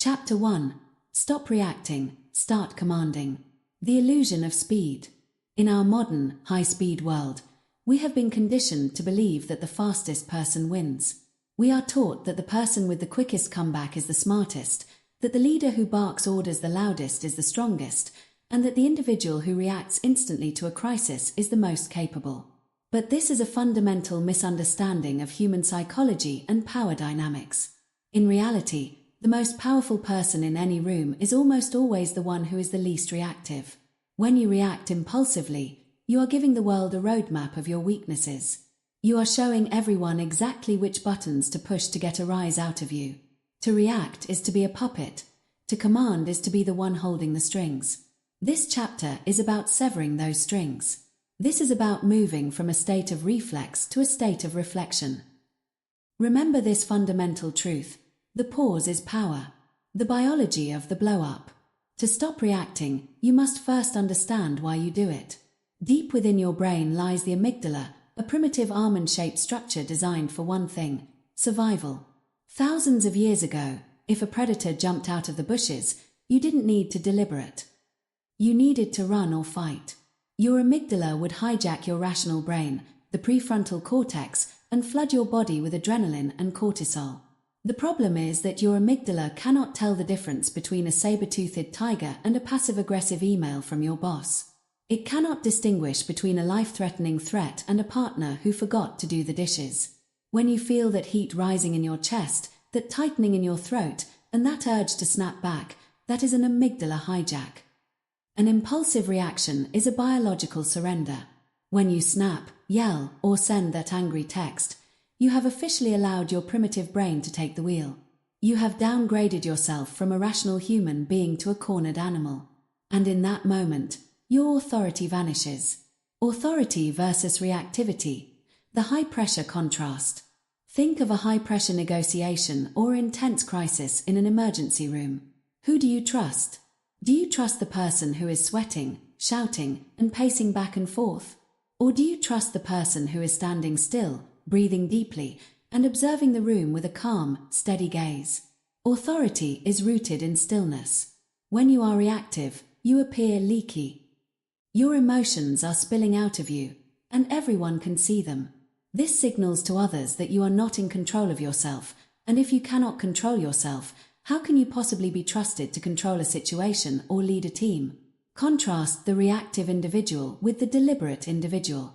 Chapter 1. Stop reacting, start commanding. The illusion of speed. In our modern, high-speed world, we have been conditioned to believe that the fastest person wins. We are taught that the person with the quickest comeback is the smartest, that the leader who barks orders the loudest is the strongest, and that the individual who reacts instantly to a crisis is the most capable. But this is a fundamental misunderstanding of human psychology and power dynamics. In reality, the most powerful person in any room is almost always the one who is the least reactive. When you react impulsively, you are giving the world a roadmap of your weaknesses. You are showing everyone exactly which buttons to push to get a rise out of you. To react is to be a puppet. To command is to be the one holding the strings. This chapter is about severing those strings. This is about moving from a state of reflex to a state of reflection. Remember this fundamental truth. The pause is power. The biology of the blow-up. To stop reacting, you must first understand why you do it. Deep within your brain lies the amygdala, a primitive almond-shaped structure designed for one thing: survival. Thousands of years ago, if a predator jumped out of the bushes, you didn't need to deliberate. You needed to run or fight. Your amygdala would hijack your rational brain, the prefrontal cortex, and flood your body with adrenaline and cortisol. The problem is that your amygdala cannot tell the difference between a saber-toothed tiger and a passive-aggressive email from your boss. It cannot distinguish between a life-threatening threat and a partner who forgot to do the dishes. When you feel that heat rising in your chest, that tightening in your throat, and that urge to snap back, that is an amygdala hijack. An impulsive reaction is a biological surrender. When you snap, yell, or send that angry text, you have officially allowed your primitive brain to take the wheel. You have downgraded yourself from a rational human being to a cornered animal. And in that moment, your authority vanishes. Authority versus reactivity. The high-pressure contrast. Think of a high-pressure negotiation or intense crisis in an emergency room. Who do you trust? Do you trust the person who is sweating, shouting, and pacing back and forth? Or do you trust the person who is standing still, breathing deeply, and observing the room with a calm, steady gaze? Authority is rooted in stillness. When you are reactive, you appear leaky. Your emotions are spilling out of you, and everyone can see them. This signals to others that you are not in control of yourself, and if you cannot control yourself, how can you possibly be trusted to control a situation or lead a team? Contrast the reactive individual with the deliberate individual.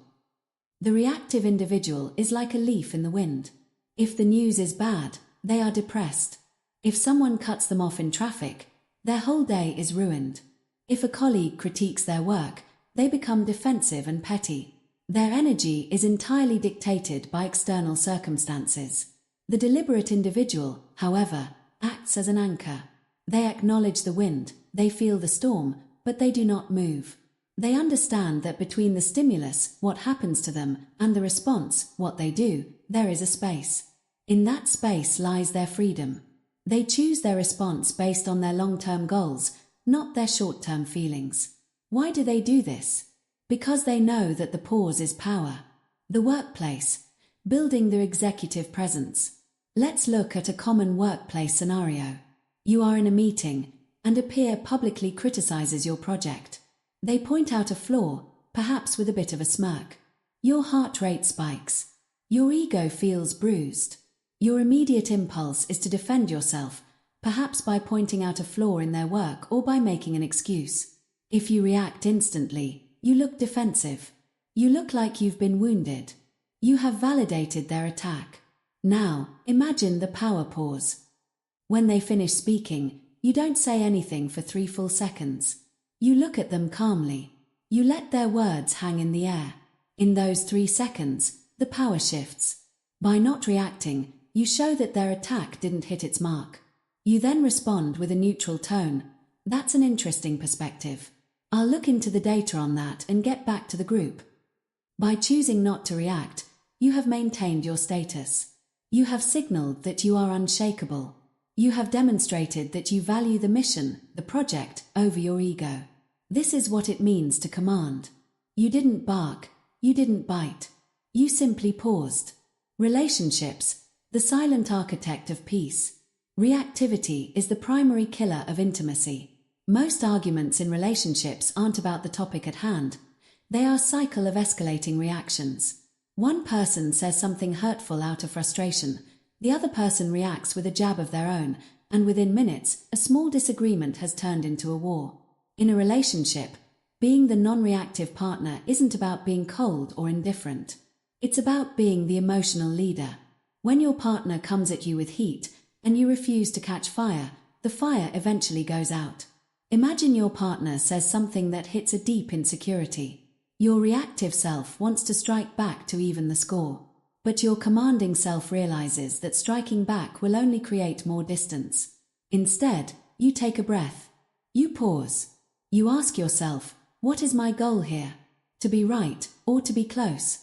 The reactive individual is like a leaf in the wind. If the news is bad, they are depressed. If someone cuts them off in traffic, their whole day is ruined. If a colleague critiques their work, they become defensive and petty. Their energy is entirely dictated by external circumstances. The deliberate individual, however, acts as an anchor. They acknowledge the wind, they feel the storm, but they do not move. They understand that between the stimulus, what happens to them, and the response, what they do, there is a space. In that space lies their freedom. They choose their response based on their long-term goals, not their short-term feelings. Why do they do this? Because they know that the pause is power. The workplace. Building the executive presence. Let's look at a common workplace scenario. You are in a meeting, and a peer publicly criticizes your project. They point out a flaw, perhaps with a bit of a smirk. Your heart rate spikes. Your ego feels bruised. Your immediate impulse is to defend yourself, perhaps by pointing out a flaw in their work or by making an excuse. If you react instantly, you look defensive. You look like you've been wounded. You have validated their attack. Now, imagine the power pause. When they finish speaking, you don't say anything for 3 full seconds. You look at them calmly. You let their words hang in the air. In those 3 seconds, the power shifts. By not reacting, you show that their attack didn't hit its mark. You then respond with a neutral tone. That's an interesting perspective. I'll look into the data on that and get back to the group. By choosing not to react, you have maintained your status. You have signaled that you are unshakable. You have demonstrated that you value the mission, the project, over your ego. This is what it means to command. You didn't bark, you didn't bite. You simply paused. Relationships, the silent architect of peace. Reactivity is the primary killer of intimacy. Most arguments in relationships aren't about the topic at hand. They are a cycle of escalating reactions. One person says something hurtful out of frustration, the other person reacts with a jab of their own, and within minutes, a small disagreement has turned into a war. In a relationship, being the non-reactive partner isn't about being cold or indifferent. It's about being the emotional leader. When your partner comes at you with heat, and you refuse to catch fire, the fire eventually goes out. Imagine your partner says something that hits a deep insecurity. Your reactive self wants to strike back to even the score. But your commanding self realizes that striking back will only create more distance. Instead, you take a breath. You pause. You ask yourself, what is my goal here? To be right or to be close?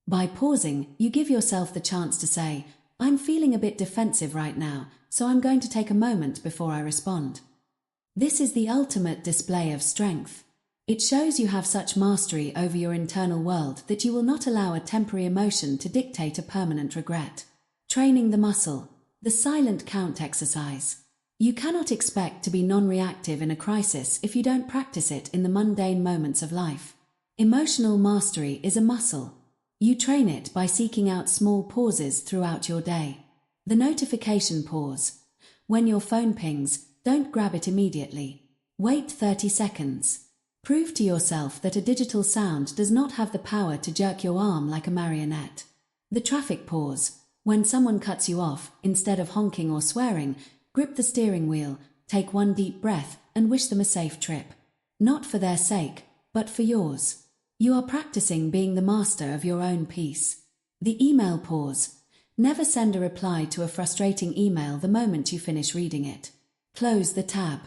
By pausing, you give yourself the chance to say, I'm feeling a bit defensive right now, so I'm going to take a moment before I respond. This is the ultimate display of strength. It shows you have such mastery over your internal world that you will not allow a temporary emotion to dictate a permanent regret. Training the muscle, the silent count exercise. You cannot expect to be non-reactive in a crisis if you don't practice it in the mundane moments of life. Emotional mastery is a muscle. You train it by seeking out small pauses throughout your day. The notification pause. When your phone pings, don't grab it immediately. Wait 30 seconds. Prove to yourself that a digital sound does not have the power to jerk your arm like a marionette. The traffic pause. When someone cuts you off, instead of honking or swearing, grip the steering wheel, take one deep breath, and wish them a safe trip. Not for their sake, but for yours. You are practicing being the master of your own peace. The email pause. Never send a reply to a frustrating email the moment you finish reading it. Close the tab.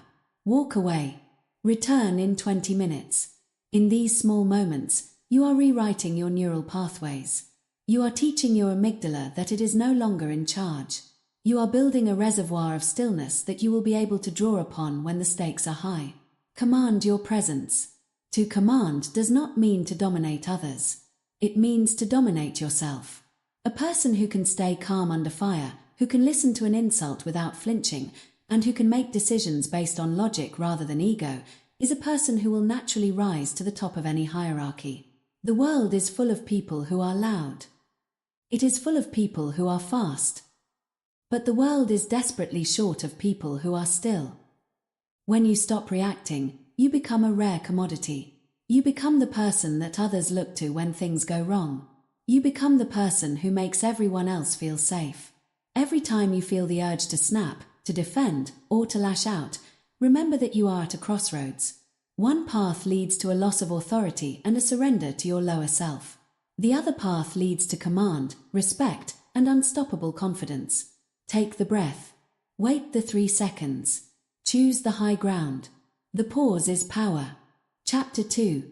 Walk away. Return in 20 minutes. In these small moments, you are rewriting your neural pathways. You are teaching your amygdala that it is no longer in charge. You are building a reservoir of stillness that you will be able to draw upon when the stakes are high. Command your presence. To command does not mean to dominate others. It means to dominate yourself. A person who can stay calm under fire, who can listen to an insult without flinching, and who can make decisions based on logic rather than ego, is a person who will naturally rise to the top of any hierarchy. The world is full of people who are loud. It is full of people who are fast. But the world is desperately short of people who are still. When you stop reacting, you become a rare commodity. You become the person that others look to when things go wrong. You become the person who makes everyone else feel safe. Every time you feel the urge to snap, to defend, or to lash out, remember that you are at a crossroads. One path leads to a loss of authority and a surrender to your lower self. The other path leads to command, respect, and unstoppable confidence. Take the breath. Wait the 3 seconds. Choose the high ground. The pause is power. Chapter 2.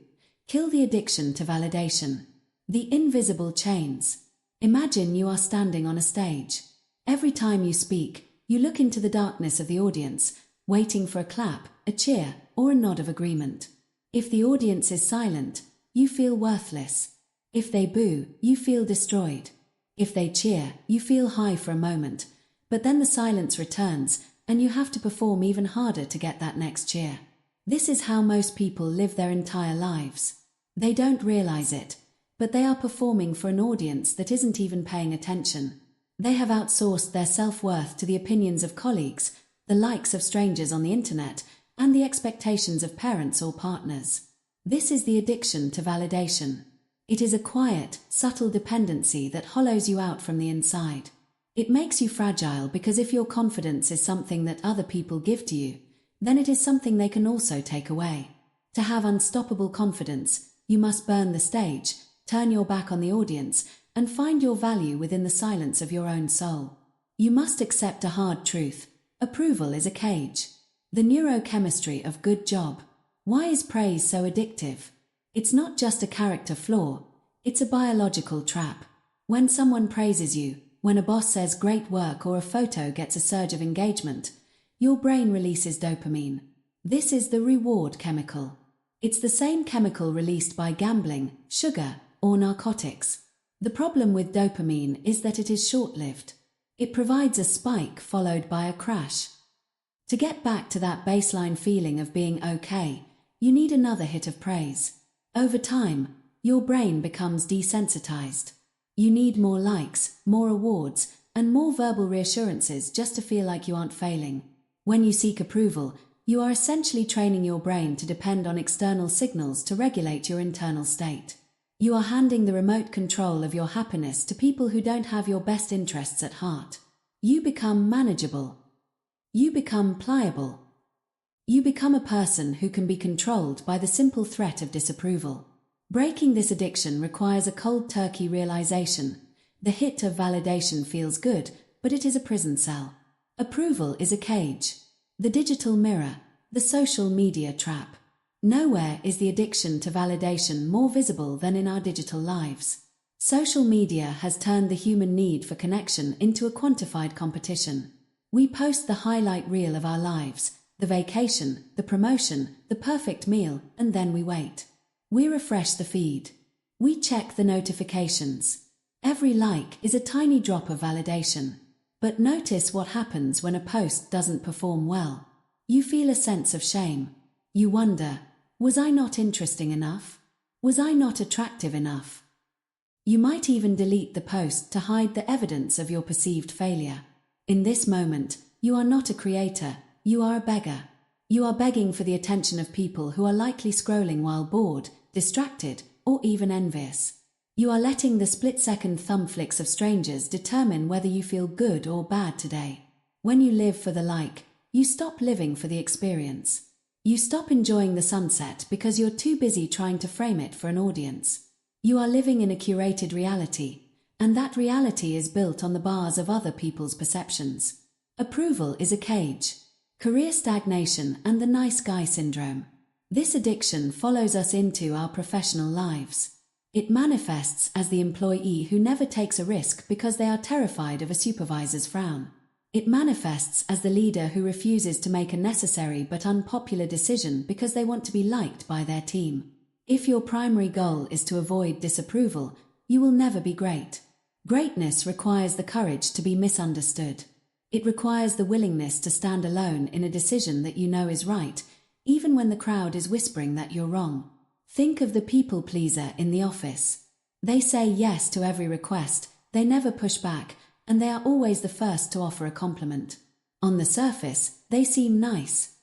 Kill the addiction to validation. The invisible chains. Imagine you are standing on a stage. Every time you speak, you look into the darkness of the audience, waiting for a clap, a cheer, or a nod of agreement. If the audience is silent, you feel worthless. If they boo, you feel destroyed. If they cheer, you feel high for a moment, but then the silence returns, and you have to perform even harder to get that next cheer. This is how most people live their entire lives. They don't realize it, but they are performing for an audience that isn't even paying attention. They have outsourced their self-worth to the opinions of colleagues, the likes of strangers on the internet, and the expectations of parents or partners. This is the addiction to validation. It is a quiet, subtle dependency that hollows you out from the inside. It makes you fragile because if your confidence is something that other people give to you, then it is something they can also take away. To have unstoppable confidence, you must burn the stage, turn your back on the audience, and find your value within the silence of your own soul. You must accept a hard truth. Approval is a cage. The neurochemistry of good job. Why is praise so addictive? It's not just a character flaw, it's a biological trap. When someone praises you, when a boss says great work or a photo gets a surge of engagement, your brain releases dopamine. This is the reward chemical. It's the same chemical released by gambling, sugar, or narcotics. The problem with dopamine is that it is short-lived. It provides a spike followed by a crash. To get back to that baseline feeling of being okay, you need another hit of praise. Over time, your brain becomes desensitized. You need more likes, more awards, and more verbal reassurances just to feel like you aren't failing. When you seek approval, you are essentially training your brain to depend on external signals to regulate your internal state. You are handing the remote control of your happiness to people who don't have your best interests at heart. You become manageable. You become pliable. You become a person who can be controlled by the simple threat of disapproval. Breaking this addiction requires a cold turkey realization. The hit of validation feels good, but it is a prison cell. Approval is a cage. The digital mirror, the social media trap. Nowhere is the addiction to validation more visible than in our digital lives. Social media has turned the human need for connection into a quantified competition. We post the highlight reel of our lives, the vacation, the promotion, the perfect meal, and then we wait. We refresh the feed. We check the notifications. Every like is a tiny drop of validation. But notice what happens when a post doesn't perform well. You feel a sense of shame. You wonder, was I not interesting enough? Was I not attractive enough? You might even delete the post to hide the evidence of your perceived failure. In this moment, you are not a creator, you are a beggar. You are begging for the attention of people who are likely scrolling while bored, distracted, or even envious. You are letting the split-second thumb flicks of strangers determine whether you feel good or bad today. When you live for the like, you stop living for the experience. You stop enjoying the sunset because you're too busy trying to frame it for an audience. You are living in a curated reality, and that reality is built on the bars of other people's perceptions. Approval is a cage. Career stagnation and the nice guy syndrome. This addiction follows us into our professional lives. It manifests as the employee who never takes a risk because they are terrified of a supervisor's frown. It manifests as the leader who refuses to make a necessary but unpopular decision because they want to be liked by their team. If your primary goal is to avoid disapproval, you will never be great. Greatness requires the courage to be misunderstood. It requires the willingness to stand alone in a decision that you know is right, even when the crowd is whispering that you're wrong. Think of the people pleaser in the office. They say yes to every request, they never push back, and they are always the first to offer a compliment. On the surface, they seem nice.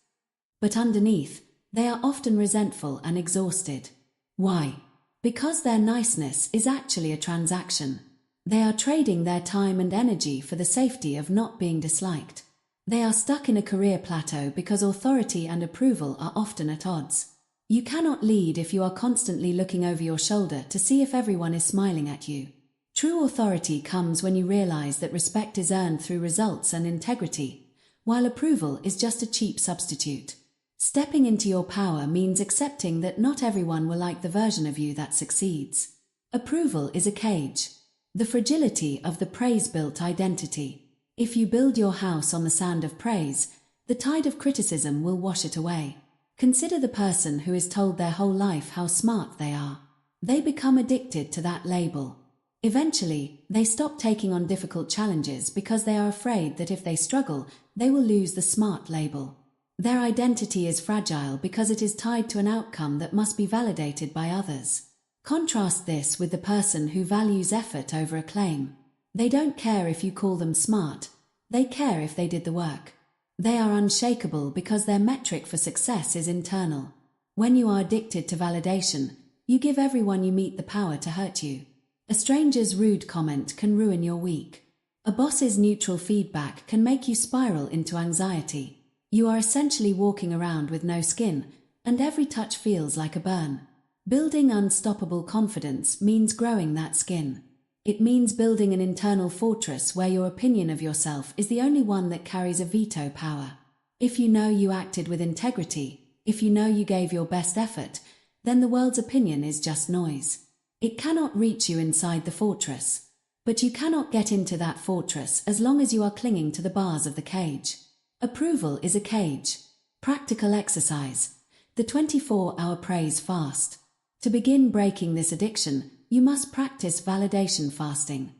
But underneath, they are often resentful and exhausted. Why? Because their niceness is actually a transaction. They are trading their time and energy for the safety of not being disliked. They are stuck in a career plateau because authority and approval are often at odds. You cannot lead if you are constantly looking over your shoulder to see if everyone is smiling at you. True authority comes when you realize that respect is earned through results and integrity, while approval is just a cheap substitute. Stepping into your power means accepting that not everyone will like the version of you that succeeds. Approval is a cage. The fragility of the praise-built identity. If you build your house on the sand of praise, the tide of criticism will wash it away. Consider the person who is told their whole life how smart they are. They become addicted to that label. Eventually, they stop taking on difficult challenges because they are afraid that if they struggle, they will lose the smart label. Their identity is fragile because it is tied to an outcome that must be validated by others. Contrast this with the person who values effort over acclaim. They don't care if you call them smart, they care if they did the work. They are unshakable because their metric for success is internal. When you are addicted to validation, you give everyone you meet the power to hurt you. A stranger's rude comment can ruin your week. A boss's neutral feedback can make you spiral into anxiety. You are essentially walking around with no skin, and every touch feels like a burn. Building unstoppable confidence means growing that skin. It means building an internal fortress where your opinion of yourself is the only one that carries a veto power. If you know you acted with integrity, if you know you gave your best effort, then the world's opinion is just noise. It cannot reach you inside the fortress. But you cannot get into that fortress as long as you are clinging to the bars of the cage. Approval is a cage. Practical exercise. The 24-hour praise fast. To begin breaking this addiction, you must practice validation fasting.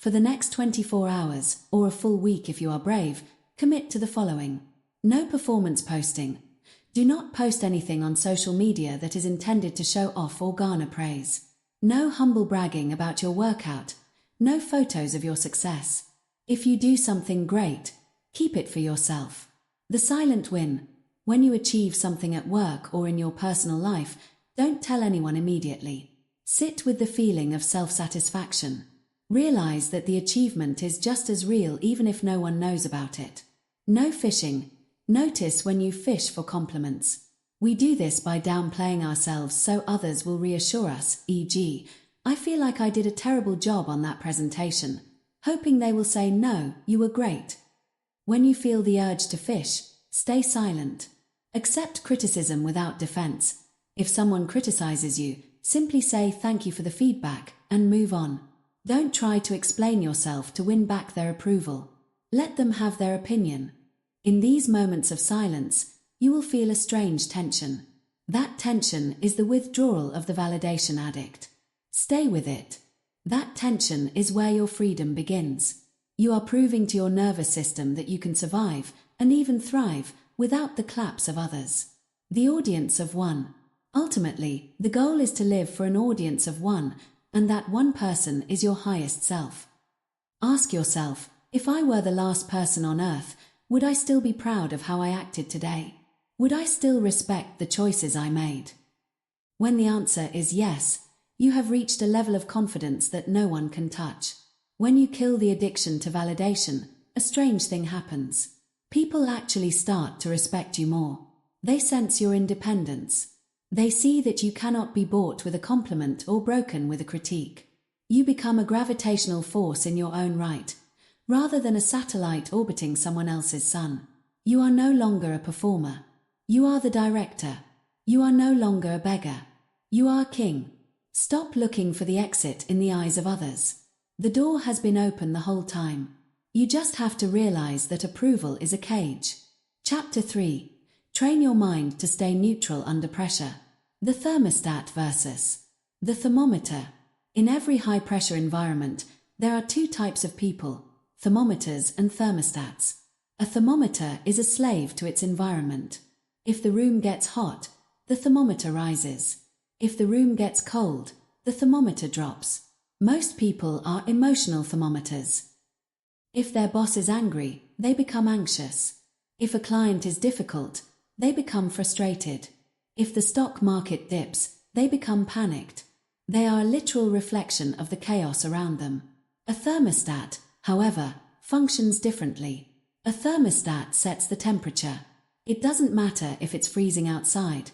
For the next 24 hours, or a full week if you are brave, commit to the following. No performance posting. Do not post anything on social media that is intended to show off or garner praise. No humble bragging about your workout. No photos of your success. If you do something great, keep it for yourself. The silent win. When you achieve something at work or in your personal life, don't tell anyone immediately. Sit with the feeling of self-satisfaction. Realize that the achievement is just as real even if no one knows about it. No fishing. Notice when you fish for compliments. We do this by downplaying ourselves so others will reassure us, e.g., I feel like I did a terrible job on that presentation, hoping they will say, no, you were great. When you feel the urge to fish, stay silent. Accept criticism without defense. If someone criticizes you, simply say thank you for the feedback and move on. Don't try to explain yourself to win back their approval. Let them have their opinion. In these moments of silence, you will feel a strange tension. That tension is the withdrawal of the validation addict. Stay with it. That tension is where your freedom begins. You are proving to your nervous system that you can survive and even thrive without the claps of others. The audience of one. Ultimately, the goal is to live for an audience of one, and that one person is your highest self. Ask yourself, if I were the last person on earth, would I still be proud of how I acted today? Would I still respect the choices I made? When the answer is yes, you have reached a level of confidence that no one can touch. When you kill the addiction to validation, a strange thing happens. People actually start to respect you more. They sense your independence. They see that you cannot be bought with a compliment or broken with a critique. You become a gravitational force in your own right, rather than a satellite orbiting someone else's sun. You are no longer a performer. You are the director. You are no longer a beggar. You are king. Stop looking for the exit in the eyes of others. The door has been open the whole time. You just have to realize that approval is a cage. Chapter 3. Train your mind to stay neutral under pressure. The thermostat versus the thermometer. In every high-pressure environment, there are two types of people, thermometers and thermostats. A thermometer is a slave to its environment. If the room gets hot, the thermometer rises. If the room gets cold, the thermometer drops. Most people are emotional thermometers. If their boss is angry, they become anxious. If a client is difficult, they become frustrated. If the stock market dips, they become panicked. They are a literal reflection of the chaos around them. A thermostat, however, functions differently. A thermostat sets the temperature. It doesn't matter if it's freezing outside.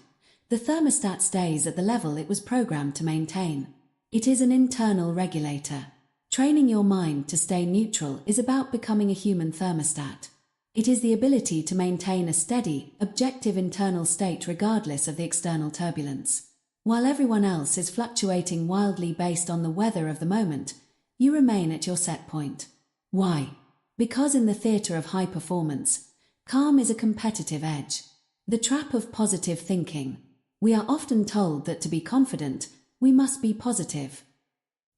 The thermostat stays at the level it was programmed to maintain. It is an internal regulator. Training your mind to stay neutral is about becoming a human thermostat. It is the ability to maintain a steady, objective internal state regardless of the external turbulence. While everyone else is fluctuating wildly based on the weather of the moment, you remain at your set point. Why? Because in the theatre of high performance, calm is a competitive edge. The trap of positive thinking. We are often told that to be confident, we must be positive.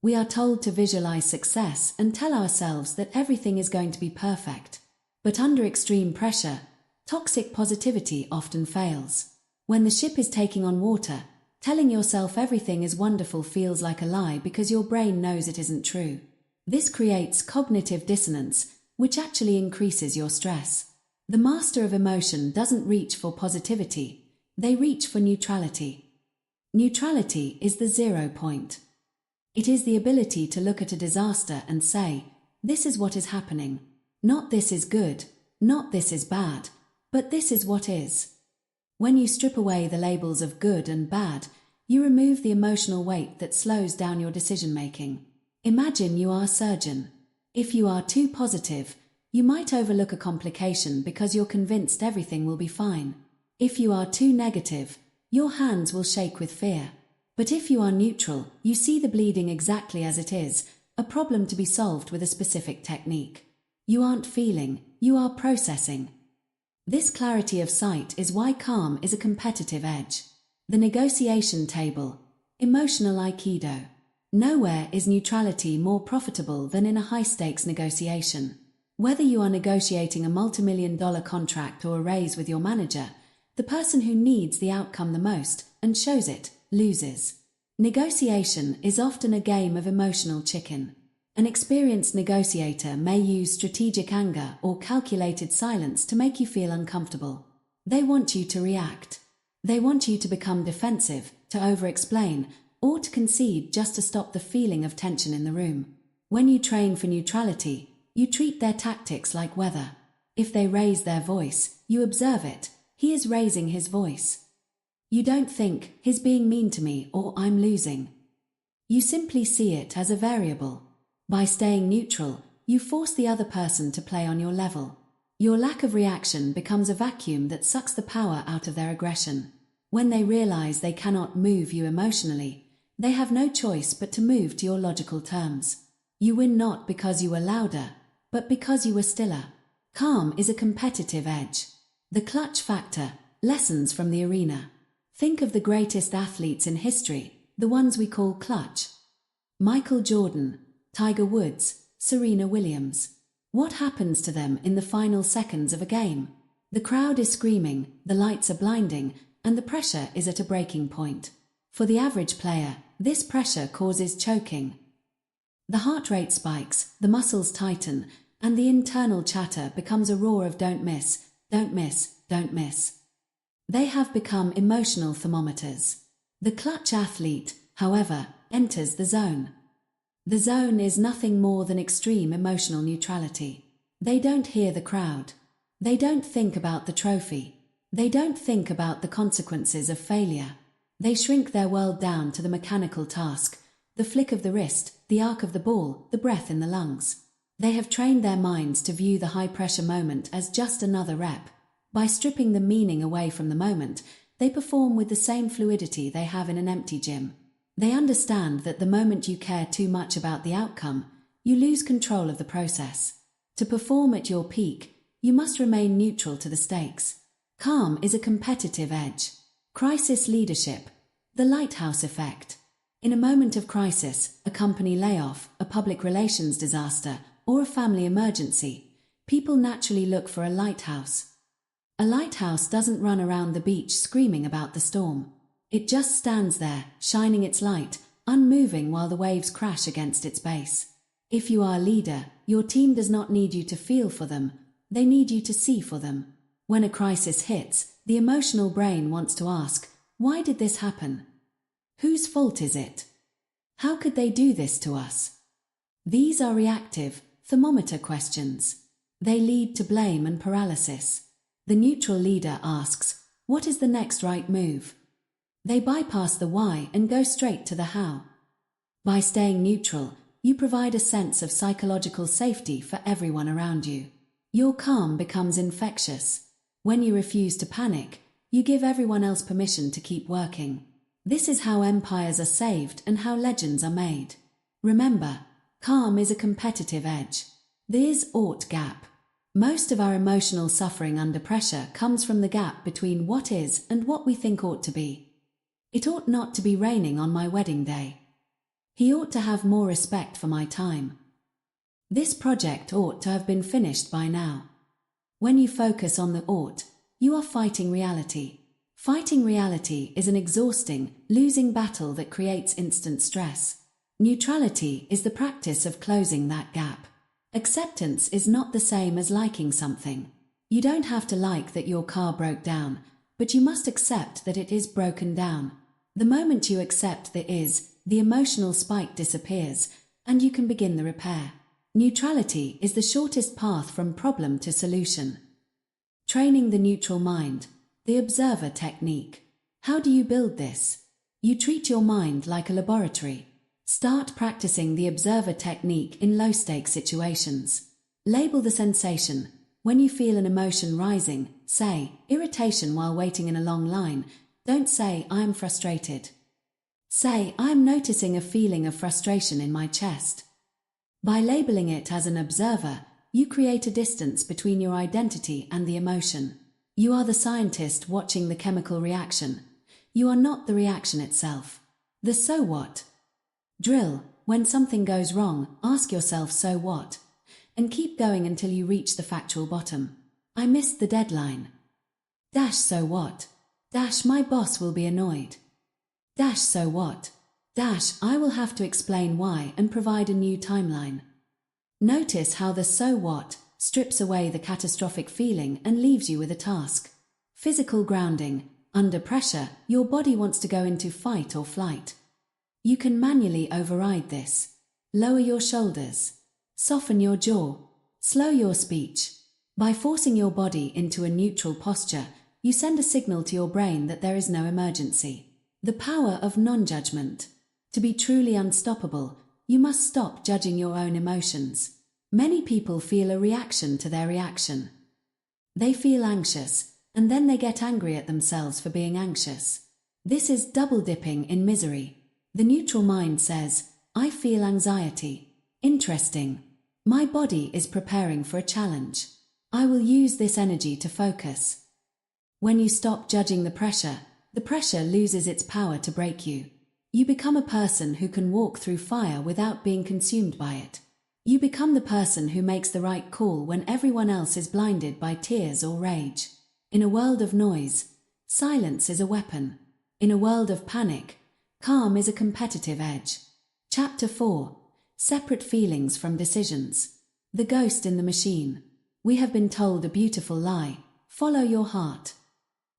We are told to visualize success and tell ourselves that everything is going to be perfect. But under extreme pressure, toxic positivity often fails. When the ship is taking on water, telling yourself everything is wonderful feels like a lie because your brain knows it isn't true. This creates cognitive dissonance, which actually increases your stress. The master of emotion doesn't reach for positivity, they reach for neutrality. Neutrality is the 0 point. It is the ability to look at a disaster and say, this is what is happening. Not this is good, not this is bad, but this is what is. When you strip away the labels of good and bad, you remove the emotional weight that slows down your decision-making. Imagine you are a surgeon. If you are too positive, you might overlook a complication because you're convinced everything will be fine. If you are too negative, your hands will shake with fear. But if you are neutral, you see the bleeding exactly as it is, a problem to be solved with a specific technique. You aren't feeling, you are processing. This clarity of sight is why calm is a competitive edge. The negotiation table. Emotional Aikido. Nowhere is neutrality more profitable than in a high-stakes negotiation. Whether you are negotiating a multi-million-dollar contract or a raise with your manager, the person who needs the outcome the most and shows it loses. Negotiation is often a game of emotional chicken. An experienced negotiator may use strategic anger or calculated silence to make you feel uncomfortable. They want you to react. They want you to become defensive, to over-explain, or to concede just to stop the feeling of tension in the room. When you train for neutrality, you treat their tactics like weather. If they raise their voice, you observe it. He is raising his voice. You don't think, he's being mean to me or I'm losing. You simply see it as a variable. By staying neutral, you force the other person to play on your level. Your lack of reaction becomes a vacuum that sucks the power out of their aggression. When they realize they cannot move you emotionally, they have no choice but to move to your logical terms. You win not because you were louder, but because you were stiller. Calm is a competitive edge. The clutch factor, lessons from the arena. Think of the greatest athletes in history, the ones we call clutch. Michael Jordan, Tiger Woods, Serena Williams. What happens to them in the final seconds of a game? The crowd is screaming, the lights are blinding, and the pressure is at a breaking point. For the average player, this pressure causes choking. The heart rate spikes, the muscles tighten, and the internal chatter becomes a roar of don't miss, don't miss, don't miss. They have become emotional thermometers. The clutch athlete, however, enters the zone. The zone is nothing more than extreme emotional neutrality. They don't hear the crowd. They don't think about the trophy. They don't think about the consequences of failure. They shrink their world down to the mechanical task, the flick of the wrist, the arc of the ball, the breath in the lungs. They have trained their minds to view the high-pressure moment as just another rep. By stripping the meaning away from the moment, they perform with the same fluidity they have in an empty gym. They understand that the moment you care too much about the outcome, you lose control of the process. To perform at your peak, you must remain neutral to the stakes. Calm is a competitive edge. Crisis leadership. The lighthouse effect. In a moment of crisis, a company layoff, a public relations disaster, or a family emergency, people naturally look for a lighthouse. A lighthouse doesn't run around the beach screaming about the storm. It just stands there, shining its light, unmoving while the waves crash against its base. If you are a leader, your team does not need you to feel for them, they need you to see for them. When a crisis hits, the emotional brain wants to ask, why did this happen? Whose fault is it? How could they do this to us? These are reactive, thermometer questions. They lead to blame and paralysis. The neutral leader asks, what is the next right move? They bypass the why and go straight to the how. By staying neutral, you provide a sense of psychological safety for everyone around you. Your calm becomes infectious. When you refuse to panic, you give everyone else permission to keep working. This is how empires are saved and how legends are made. Remember, calm is a competitive edge. There's ought gap. Most of our emotional suffering under pressure comes from the gap between what is and what we think ought to be. It ought not to be raining on my wedding day. He ought to have more respect for my time. This project ought to have been finished by now. When you focus on the ought, you are fighting reality. Fighting reality is an exhausting, losing battle that creates instant stress. Neutrality is the practice of closing that gap. Acceptance is not the same as liking something. You don't have to like that your car broke down, but you must accept that it is broken down. The moment you accept the emotional spike disappears, and you can begin the repair. Neutrality is the shortest path from problem to solution. Training the neutral mind, the observer technique. How do you build this? You treat your mind like a laboratory. Start practicing the observer technique in low-stakes situations. Label the sensation. When you feel an emotion rising, say, irritation while waiting in a long line. Don't say, I am frustrated. Say, I am noticing a feeling of frustration in my chest. By labeling it as an observer, you create a distance between your identity and the emotion. You are the scientist watching the chemical reaction. You are not the reaction itself. The so what? Drill: when something goes wrong, ask yourself so what? And keep going until you reach the factual bottom. I missed the deadline. Dash so what? Dash my boss will be annoyed. Dash so what? Dash I will have to explain why and provide a new timeline. Notice how the so what strips away the catastrophic feeling and leaves you with a task. Physical grounding: under pressure, your body wants to go into fight or flight. You can manually override this. Lower your shoulders. Soften your jaw. Slow your speech. By forcing your body into a neutral posture, you send a signal to your brain that there is no emergency. The power of non-judgment. To be truly unstoppable, you must stop judging your own emotions. Many people feel a reaction to their reaction. They feel anxious, and then they get angry at themselves for being anxious. This is double dipping in misery. The neutral mind says, I feel anxiety. Interesting. My body is preparing for a challenge. I will use this energy to focus. When you stop judging the pressure loses its power to break you. You become a person who can walk through fire without being consumed by it. You become the person who makes the right call when everyone else is blinded by tears or rage. In a world of noise, silence is a weapon. In a world of panic, calm is a competitive edge. Chapter 4. Separate feelings from decisions. The ghost in the machine. We have been told a beautiful lie: follow your heart.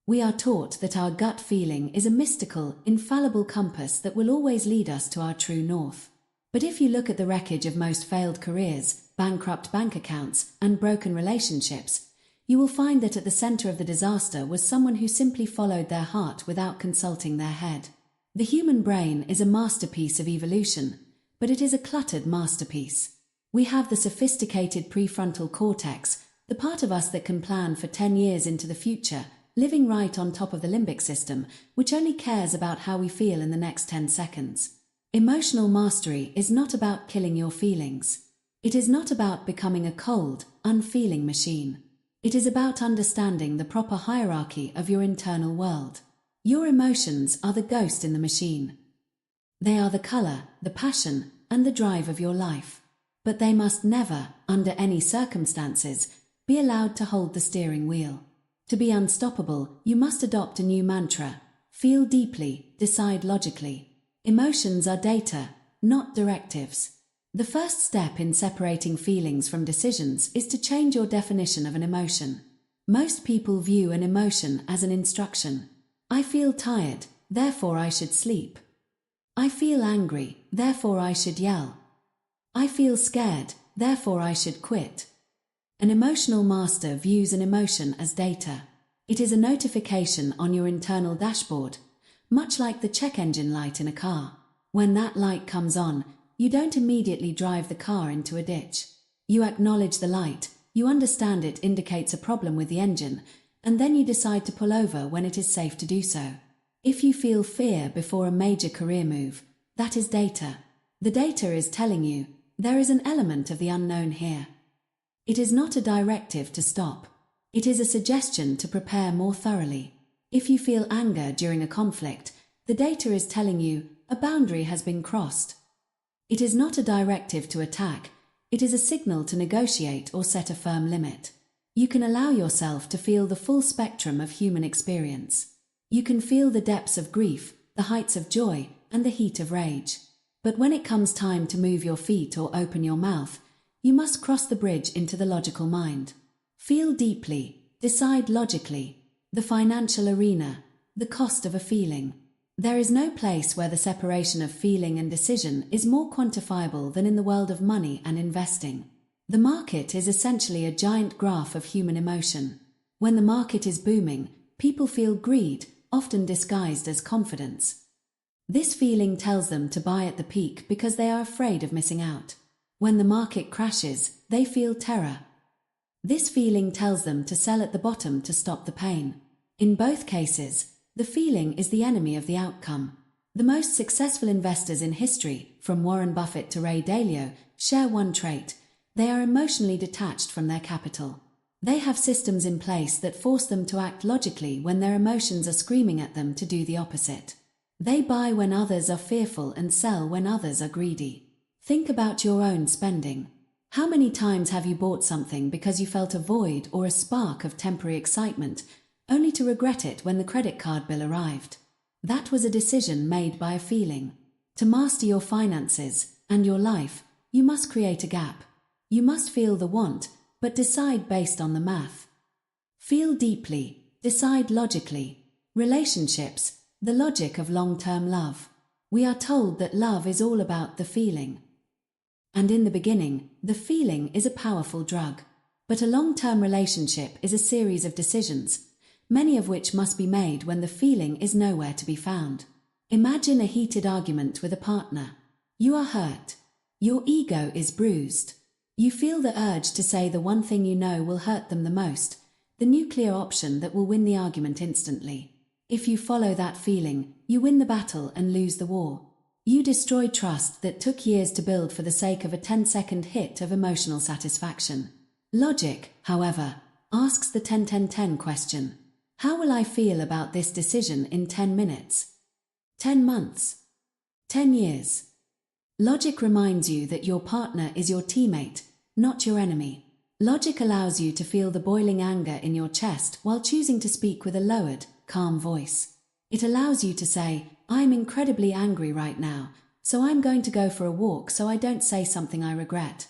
We are taught that our gut feeling is a mystical, infallible compass that will always lead us to our true north. But if you look at the wreckage of most failed careers, bankrupt bank accounts, and broken relationships, you will find that at the center of the disaster was someone who simply followed their heart without consulting their head. The human brain is a masterpiece of evolution, but it is a cluttered masterpiece. We have the sophisticated prefrontal cortex, the part of us that can plan for 10 years into the future, living right on top of the limbic system, which only cares about how we feel in the next 10 seconds. Emotional mastery is not about killing your feelings. It is not about becoming a cold, unfeeling machine. It is about understanding the proper hierarchy of your internal world. Your emotions are the ghost in the machine. They are the color, the passion, and the drive of your life. But they must never, under any circumstances, be allowed to hold the steering wheel. To be unstoppable, you must adopt a new mantra: feel deeply, decide logically. Emotions are data, not directives. The first step in separating feelings from decisions is to change your definition of an emotion. Most people view an emotion as an instruction. I feel tired, therefore I should sleep. I feel angry, therefore I should yell. I feel scared, therefore I should quit. An emotional master views an emotion as data. It is a notification on your internal dashboard, much like the check engine light in a car. When that light comes on, you don't immediately drive the car into a ditch. You acknowledge the light, you understand it indicates a problem with the engine, and then you decide to pull over when it is safe to do so. If you feel fear before a major career move, that is data. The data is telling you, there is an element of the unknown here. It is not a directive to stop. It is a suggestion to prepare more thoroughly. If you feel anger during a conflict, the data is telling you, a boundary has been crossed. It is not a directive to attack, it is a signal to negotiate or set a firm limit. You can allow yourself to feel the full spectrum of human experience. You can feel the depths of grief, the heights of joy, and the heat of rage. But when it comes time to move your feet or open your mouth, you must cross the bridge into the logical mind. Feel deeply, decide logically. The financial arena, the cost of a feeling. There is no place where the separation of feeling and decision is more quantifiable than in the world of money and investing. The market is essentially a giant graph of human emotion. When the market is booming, people feel greed, often disguised as confidence. This feeling tells them to buy at the peak because they are afraid of missing out. When the market crashes, they feel terror. This feeling tells them to sell at the bottom to stop the pain. In both cases, the feeling is the enemy of the outcome. The most successful investors in history, from Warren Buffett to Ray Dalio, share one trait: they are emotionally detached from their capital. They have systems in place that force them to act logically when their emotions are screaming at them to do the opposite. They buy when others are fearful and sell when others are greedy. Think about your own spending. How many times have you bought something because you felt a void or a spark of temporary excitement, only to regret it when the credit card bill arrived? That was a decision made by a feeling. To master your finances and your life, you must create a gap. You must feel the want, but decide based on the math. Feel deeply, decide logically. Relationships, the logic of long-term love. We are told that love is all about the feeling. And in the beginning, the feeling is a powerful drug. But a long-term relationship is a series of decisions, many of which must be made when the feeling is nowhere to be found. Imagine a heated argument with a partner. You are hurt. Your ego is bruised. You feel the urge to say the one thing you know will hurt them the most, the nuclear option that will win the argument instantly. If you follow that feeling, you win the battle and lose the war. You destroy trust that took years to build for the sake of a 10-second hit of emotional satisfaction. Logic, however, asks the 10-10-10 question. How will I feel about this decision in 10 minutes? 10 months? 10 years? Logic reminds you that your partner is your teammate, not your enemy. Logic allows you to feel the boiling anger in your chest while choosing to speak with a lowered, calm voice. It allows you to say, I'm incredibly angry right now, so I'm going to go for a walk so I don't say something I regret.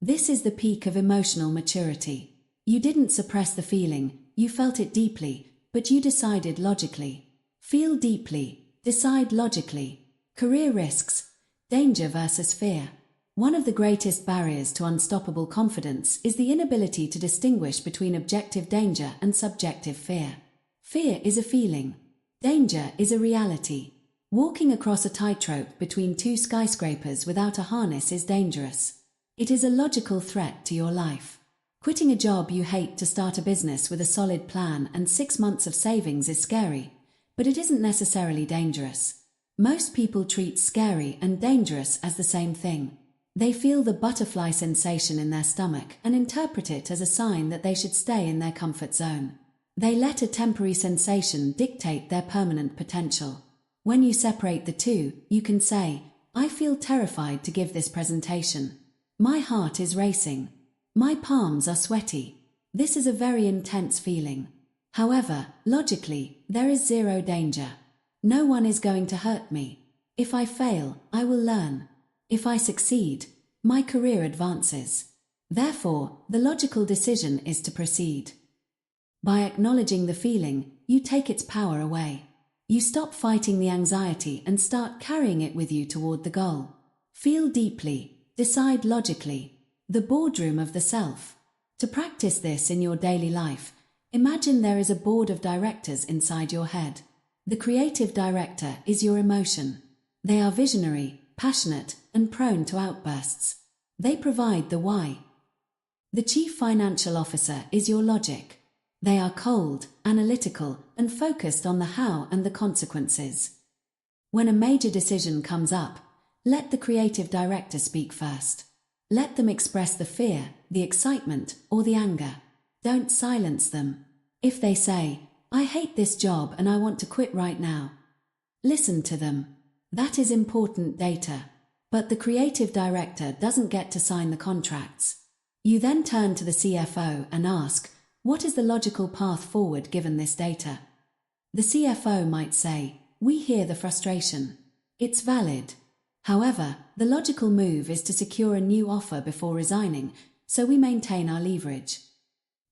This is the peak of emotional maturity. You didn't suppress the feeling, you felt it deeply, but you decided logically. Feel deeply, decide logically. Career risks, danger versus fear. One of the greatest barriers to unstoppable confidence is the inability to distinguish between objective danger and subjective fear. Fear is a feeling. Danger is a reality. Walking across a tightrope between two skyscrapers without a harness is dangerous. It is a logical threat to your life. Quitting a job you hate to start a business with a solid plan and 6 months of savings is scary, but it isn't necessarily dangerous. Most people treat scary and dangerous as the same thing. They feel the butterfly sensation in their stomach and interpret it as a sign that they should stay in their comfort zone. They let a temporary sensation dictate their permanent potential. When you separate the two, you can say, I feel terrified to give this presentation. My heart is racing. My palms are sweaty. This is a very intense feeling. However, logically, there is zero danger. No one is going to hurt me. If I fail, I will learn. If I succeed, my career advances. Therefore, the logical decision is to proceed. By acknowledging the feeling, you take its power away. You stop fighting the anxiety and start carrying it with you toward the goal. Feel deeply, decide logically. The boardroom of the self. To practice this in your daily life, imagine there is a board of directors inside your head. The creative director is your emotion. They are visionary, passionate, and prone to outbursts. They provide the why. The chief financial officer is your logic. They are cold, analytical, and focused on the how and the consequences. When a major decision comes up, let the creative director speak first. Let them express the fear, the excitement, or the anger. Don't silence them. If they say, I hate this job and I want to quit right now, listen to them. That is important data. But the creative director doesn't get to sign the contracts. You then turn to the CFO and ask, what is the logical path forward given this data? The CFO might say, we hear the frustration. It's valid. However, the logical move is to secure a new offer before resigning, so we maintain our leverage.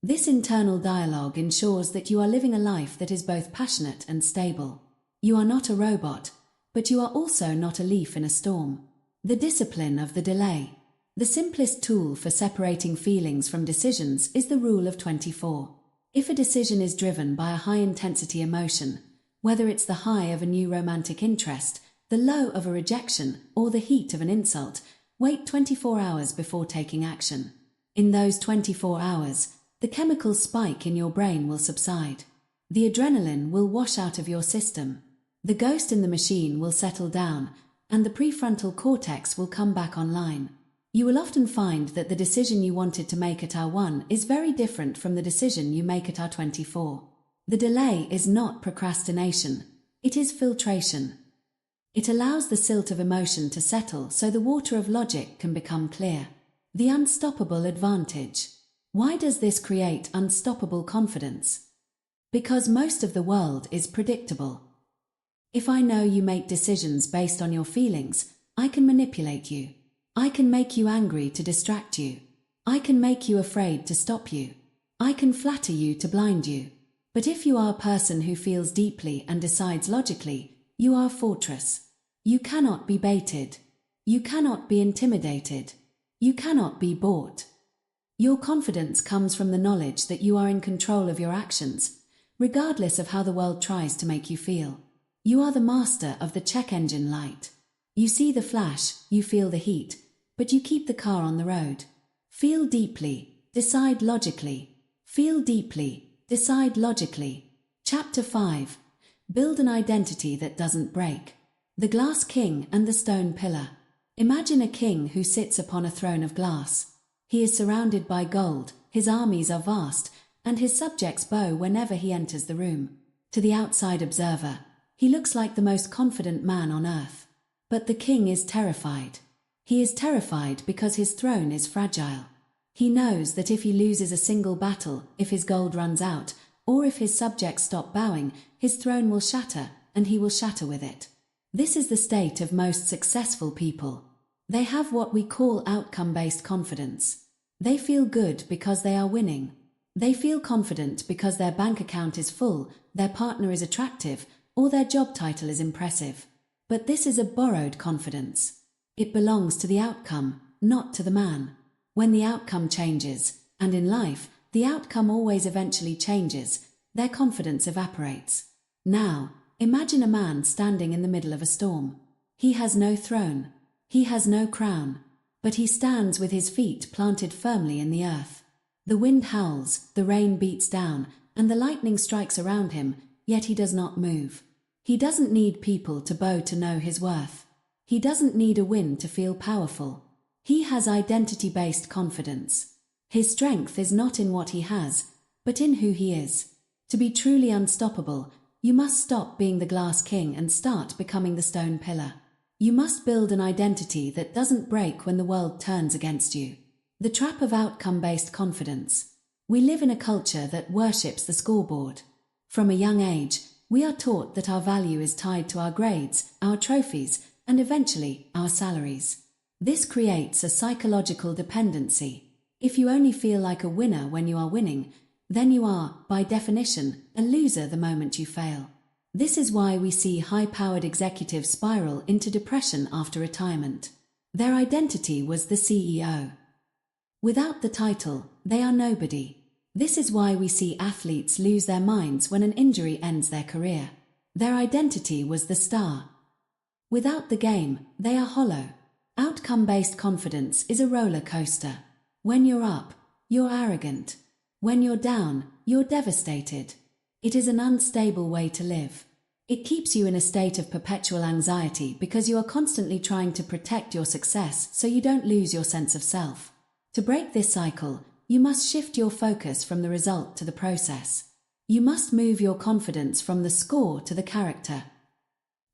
This internal dialogue ensures that you are living a life that is both passionate and stable. You are not a robot, but you are also not a leaf in a storm. The discipline of the delay. The simplest tool for separating feelings from decisions is the rule of 24. If a decision is driven by a high-intensity emotion, whether it's the high of a new romantic interest, the low of a rejection, or the heat of an insult, wait 24 hours before taking action. In those 24 hours, the chemical spike in your brain will subside. The adrenaline will wash out of your system. The ghost in the machine will settle down, and the prefrontal cortex will come back online. You will often find that the decision you wanted to make at hour 1 is very different from the decision you make at hour 24. The delay is not procrastination. It is filtration. It allows the silt of emotion to settle so the water of logic can become clear. The unstoppable advantage. Why does this create unstoppable confidence? Because most of the world is predictable. If I know you make decisions based on your feelings, I can manipulate you. I can make you angry to distract you. I can make you afraid to stop you. I can flatter you to blind you. But if you are a person who feels deeply and decides logically, you are a fortress. You cannot be baited. You cannot be intimidated. You cannot be bought. Your confidence comes from the knowledge that you are in control of your actions, regardless of how the world tries to make you feel. You are the master of the check engine light. You see the flash, you feel the heat, but you keep the car on the road. Feel deeply, decide logically. Feel deeply, decide logically. Chapter 5. Build an identity that doesn't break. The Glass King and the Stone Pillar. Imagine a king who sits upon a throne of glass. He is surrounded by gold, his armies are vast, and his subjects bow whenever he enters the room. To the outside observer, he looks like the most confident man on earth. But the king is terrified. He is terrified because his throne is fragile. He knows that if he loses a single battle, if his gold runs out, or if his subjects stop bowing, his throne will shatter, and he will shatter with it. This is the state of most successful people. They have what we call outcome-based confidence. They feel good because they are winning. They feel confident because their bank account is full, their partner is attractive, or their job title is impressive. But this is a borrowed confidence. It belongs to the outcome, not to the man. When the outcome changes, and in life, the outcome always eventually changes, their confidence evaporates. Now, imagine a man standing in the middle of a storm. He has no throne. He has no crown. But he stands with his feet planted firmly in the earth. The wind howls, the rain beats down, and the lightning strikes around him, yet he does not move. He doesn't need people to bow to know his worth. He doesn't need a win to feel powerful. He has identity-based confidence. His strength is not in what he has, but in who he is. To be truly unstoppable, you must stop being the Glass King and start becoming the Stone Pillar. You must build an identity that doesn't break when the world turns against you. The trap of outcome-based confidence. We live in a culture that worships the scoreboard. From a young age, we are taught that our value is tied to our grades, our trophies, and eventually, our salaries. This creates a psychological dependency. If you only feel like a winner when you are winning, then you are, by definition, a loser the moment you fail. This is why we see high-powered executives spiral into depression after retirement. Their identity was the CEO. Without the title, they are nobody. This is why we see athletes lose their minds when an injury ends their career. Their identity was the star. Without the game, they are hollow. Outcome-based confidence is a roller coaster. When you're up, you're arrogant. When you're down, you're devastated. It is an unstable way to live. It keeps you in a state of perpetual anxiety because you are constantly trying to protect your success so you don't lose your sense of self. To break this cycle, you must shift your focus from the result to the process. You must move your confidence from the score to the character.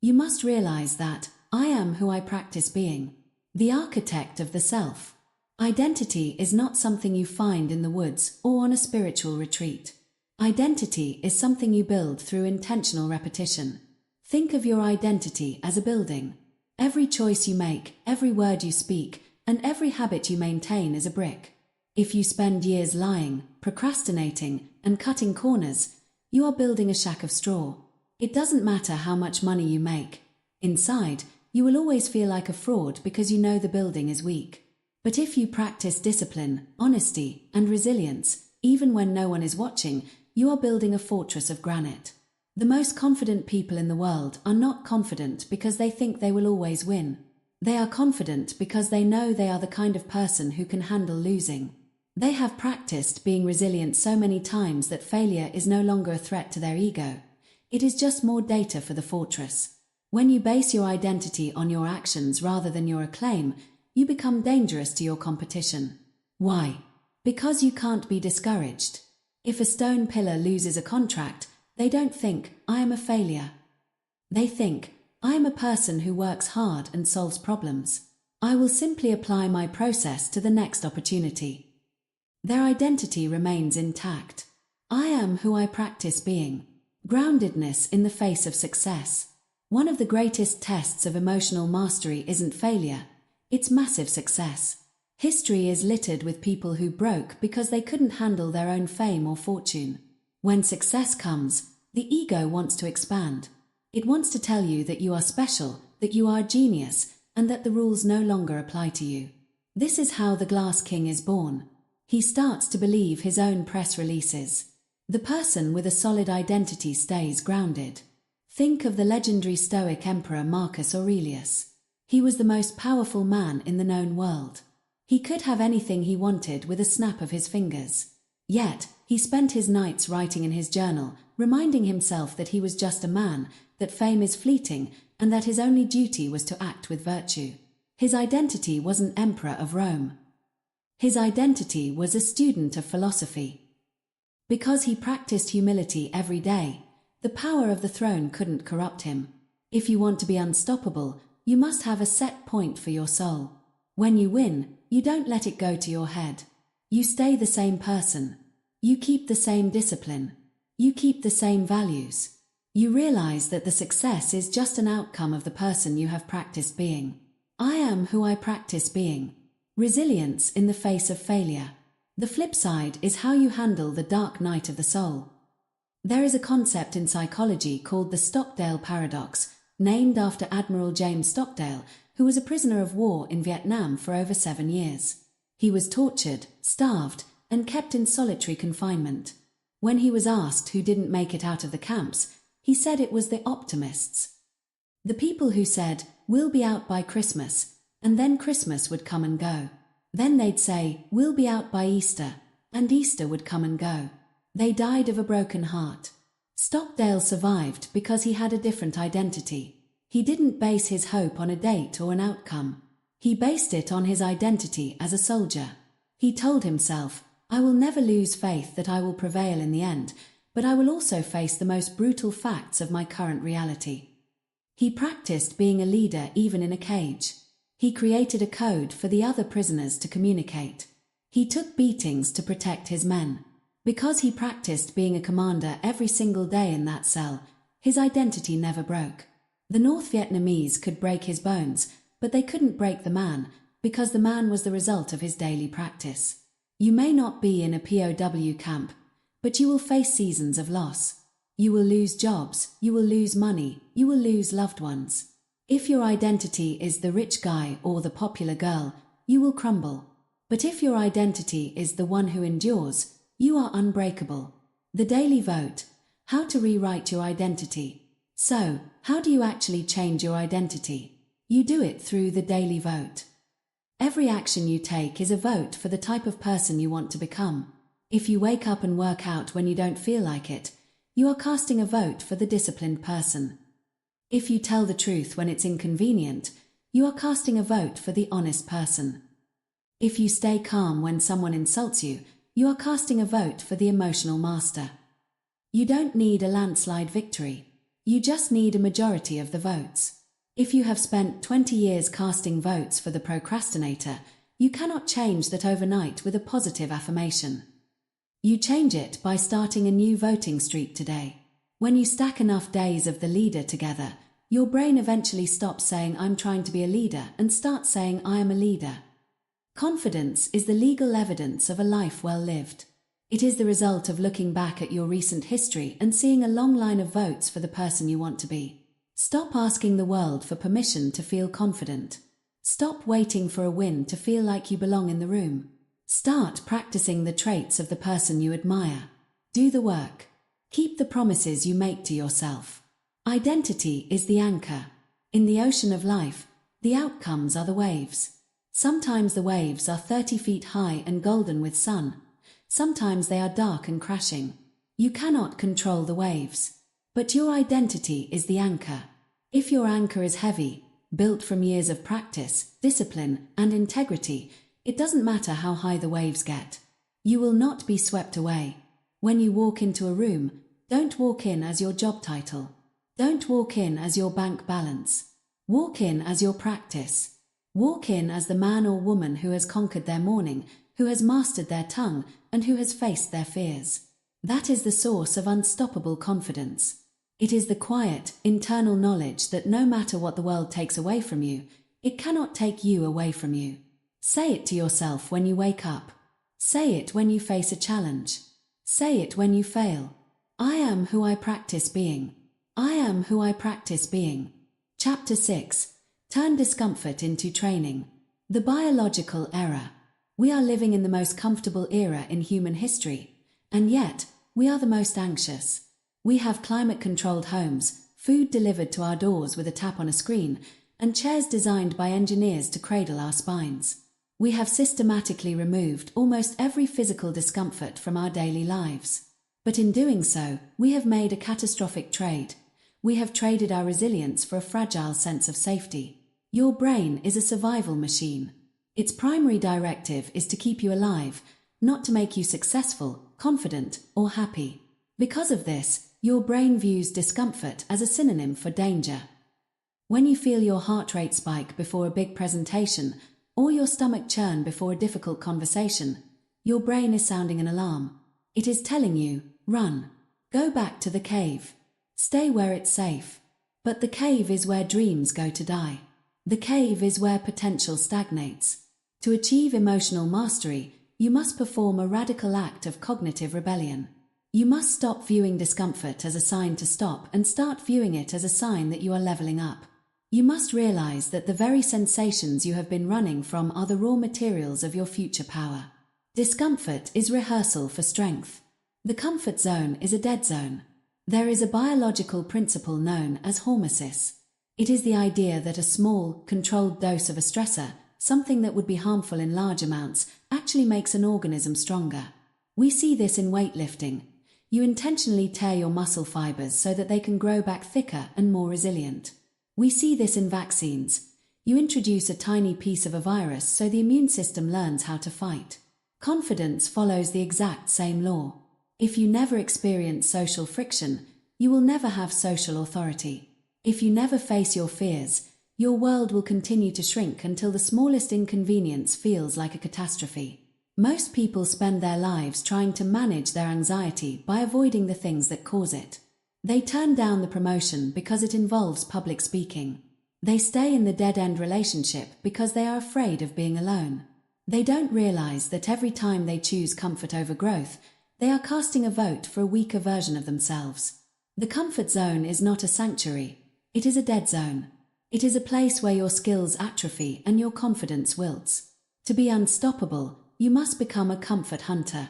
You must realize that I am who I practice being. The architect of the self. Identity is not something you find in the woods or on a spiritual retreat. Identity is something you build through intentional repetition. Think of your identity as a building. Every choice you make, every word you speak, and every habit you maintain is a brick. If you spend years lying, procrastinating, and cutting corners, you are building a shack of straw. It doesn't matter how much money you make. Inside, you will always feel like a fraud because you know the building is weak. But if you practice discipline, honesty, and resilience, even when no one is watching, you are building a fortress of granite. The most confident people in the world are not confident because they think they will always win. They are confident because they know they are the kind of person who can handle losing. They have practiced being resilient so many times that failure is no longer a threat to their ego. It is just more data for the fortress. When you base your identity on your actions rather than your acclaim, you become dangerous to your competition. Why? Because you can't be discouraged. If a stone pillar loses a contract, they don't think, I am a failure. They think, I am a person who works hard and solves problems. I will simply apply my process to the next opportunity. Their identity remains intact. I am who I practice being. Groundedness in the face of success. One of the greatest tests of emotional mastery isn't failure, it's massive success. History is littered with people who broke because they couldn't handle their own fame or fortune. When success comes, the ego wants to expand. It wants to tell you that you are special, that you are a genius, and that the rules no longer apply to you. This is how the Glass King is born. He starts to believe his own press releases. The person with a solid identity stays grounded. Think of the legendary Stoic emperor Marcus Aurelius. He was the most powerful man in the known world. He could have anything he wanted with a snap of his fingers. Yet, he spent his nights writing in his journal, reminding himself that he was just a man, that fame is fleeting, and that his only duty was to act with virtue. His identity wasn't emperor of Rome. His identity was a student of philosophy. Because he practiced humility every day, the power of the throne couldn't corrupt him. If you want to be unstoppable, you must have a set point for your soul. When you win, you don't let it go to your head. You stay the same person. You keep the same discipline. You keep the same values. You realize that the success is just an outcome of the person you have practiced being. I am who I practice being. Resilience in the face of failure. The flip side is how you handle the dark night of the soul. There is a concept in psychology called the Stockdale paradox, named after Admiral James Stockdale, who was a prisoner of war in Vietnam for over 7 years. He was tortured, starved, and kept in solitary confinement. When he was asked who didn't make it out of the camps, he said it was the optimists. The people who said, "We'll be out by Christmas," and then Christmas would come and go. Then they'd say, "We'll be out by Easter," and Easter would come and go. They died of a broken heart. Stockdale survived because he had a different identity. He didn't base his hope on a date or an outcome. He based it on his identity as a soldier. He told himself, "I will never lose faith that I will prevail in the end, but I will also face the most brutal facts of my current reality." He practiced being a leader even in a cage. He created a code for the other prisoners to communicate. He took beatings to protect his men. Because he practiced being a commander every single day in that cell, his identity never broke. The North Vietnamese could break his bones, but they couldn't break the man, because the man was the result of his daily practice. You may not be in a POW camp, but you will face seasons of loss. You will lose jobs, you will lose money, you will lose loved ones. If your identity is the rich guy or the popular girl, you will crumble. But if your identity is the one who endures, you are unbreakable. The Daily Vote: how to rewrite your identity. So, how do you actually change your identity? You do it through the Daily Vote. Every action you take is a vote for the type of person you want to become. If you wake up and work out when you don't feel like it, you are casting a vote for the disciplined person. If you tell the truth when it's inconvenient, you are casting a vote for the honest person. If you stay calm when someone insults you, you are casting a vote for the emotional master. You don't need a landslide victory. You just need a majority of the votes. If you have spent 20 years casting votes for the procrastinator, you cannot change that overnight with a positive affirmation. You change it by starting a new voting streak today. When you stack enough days of the leader together, your brain eventually stops saying "I'm trying to be a leader" and starts saying "I am a leader." Confidence is the legal evidence of a life well lived. It is the result of looking back at your recent history and seeing a long line of votes for the person you want to be. Stop asking the world for permission to feel confident. Stop waiting for a win to feel like you belong in the room. Start practicing the traits of the person you admire. Do the work. Keep the promises you make to yourself. Identity is the anchor. In the ocean of life, the outcomes are the waves. Sometimes the waves are 30 feet high and golden with sun. Sometimes they are dark and crashing. You cannot control the waves. But your identity is the anchor. If your anchor is heavy, built from years of practice, discipline, and integrity, it doesn't matter how high the waves get. You will not be swept away. When you walk into a room, don't walk in as your job title. Don't walk in as your bank balance. Walk in as your practice. Walk in as the man or woman who has conquered their morning, who has mastered their tongue, and who has faced their fears. That is the source of unstoppable confidence. It is the quiet, internal knowledge that no matter what the world takes away from you, it cannot take you away from you. Say it to yourself when you wake up. Say it when you face a challenge. Say it when you fail. I am who I practice being. I am who I practice being. Chapter 6. Turn discomfort into training. The biological era. We are living in the most comfortable era in human history, and yet, we are the most anxious. We have climate-controlled homes, food delivered to our doors with a tap on a screen, and chairs designed by engineers to cradle our spines. We have systematically removed almost every physical discomfort from our daily lives. But in doing so, we have made a catastrophic trade. We have traded our resilience for a fragile sense of safety. Your brain is a survival machine. Its primary directive is to keep you alive, not to make you successful, confident, or happy. Because of this, your brain views discomfort as a synonym for danger. When you feel your heart rate spike before a big presentation, or your stomach churn before a difficult conversation, your brain is sounding an alarm. It is telling you, run. Go back to the cave. Stay where it's safe. But the cave is where dreams go to die. The cave is where potential stagnates. To achieve emotional mastery, you must perform a radical act of cognitive rebellion. You must stop viewing discomfort as a sign to stop and start viewing it as a sign that you are leveling up. You must realize that the very sensations you have been running from are the raw materials of your future power. Discomfort is rehearsal for strength. The comfort zone is a dead zone. There is a biological principle known as hormesis. It is the idea that a small, controlled dose of a stressor, something that would be harmful in large amounts, actually makes an organism stronger. We see this in weightlifting. You intentionally tear your muscle fibers so that they can grow back thicker and more resilient. We see this in vaccines. You introduce a tiny piece of a virus so the immune system learns how to fight. Confidence follows the exact same law. If you never experience social friction, you will never have social authority. If you never face your fears, your world will continue to shrink until the smallest inconvenience feels like a catastrophe. Most people spend their lives trying to manage their anxiety by avoiding the things that cause it. They turn down the promotion because it involves public speaking. They stay in the dead-end relationship because they are afraid of being alone. They don't realize that every time they choose comfort over growth, they are casting a vote for a weaker version of themselves. The comfort zone is not a sanctuary. It is a dead zone. It is a place where your skills atrophy and your confidence wilts. To be unstoppable, you must become a comfort hunter.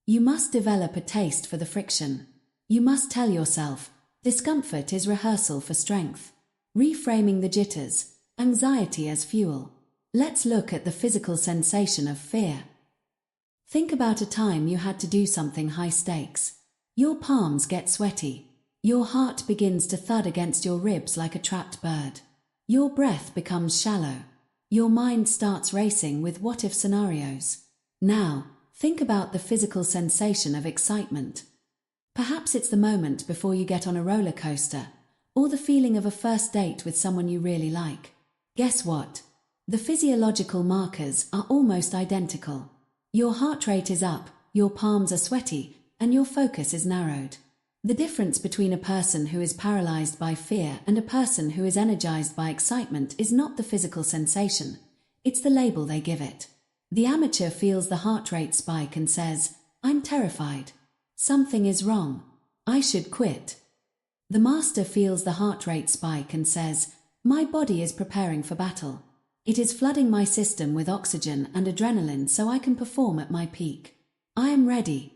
You must develop a taste for the friction. You must tell yourself, discomfort is rehearsal for strength. Reframing the jitters, anxiety as fuel. Let's look at the physical sensation of fear. Think about a time you had to do something high stakes. Your palms get sweaty. Your heart begins to thud against your ribs like a trapped bird. Your breath becomes shallow. Your mind starts racing with what-if scenarios. Now, think about the physical sensation of excitement. Perhaps it's the moment before you get on a roller coaster, or the feeling of a first date with someone you really like. Guess what? The physiological markers are almost identical. Your heart rate is up, your palms are sweaty, and your focus is narrowed. The difference between a person who is paralyzed by fear and a person who is energized by excitement is not the physical sensation, it's the label they give it. The amateur feels the heart rate spike and says, "I'm terrified. Something is wrong. I should quit." The master feels the heart rate spike and says, "My body is preparing for battle. It is flooding my system with oxygen and adrenaline so I can perform at my peak. I am ready."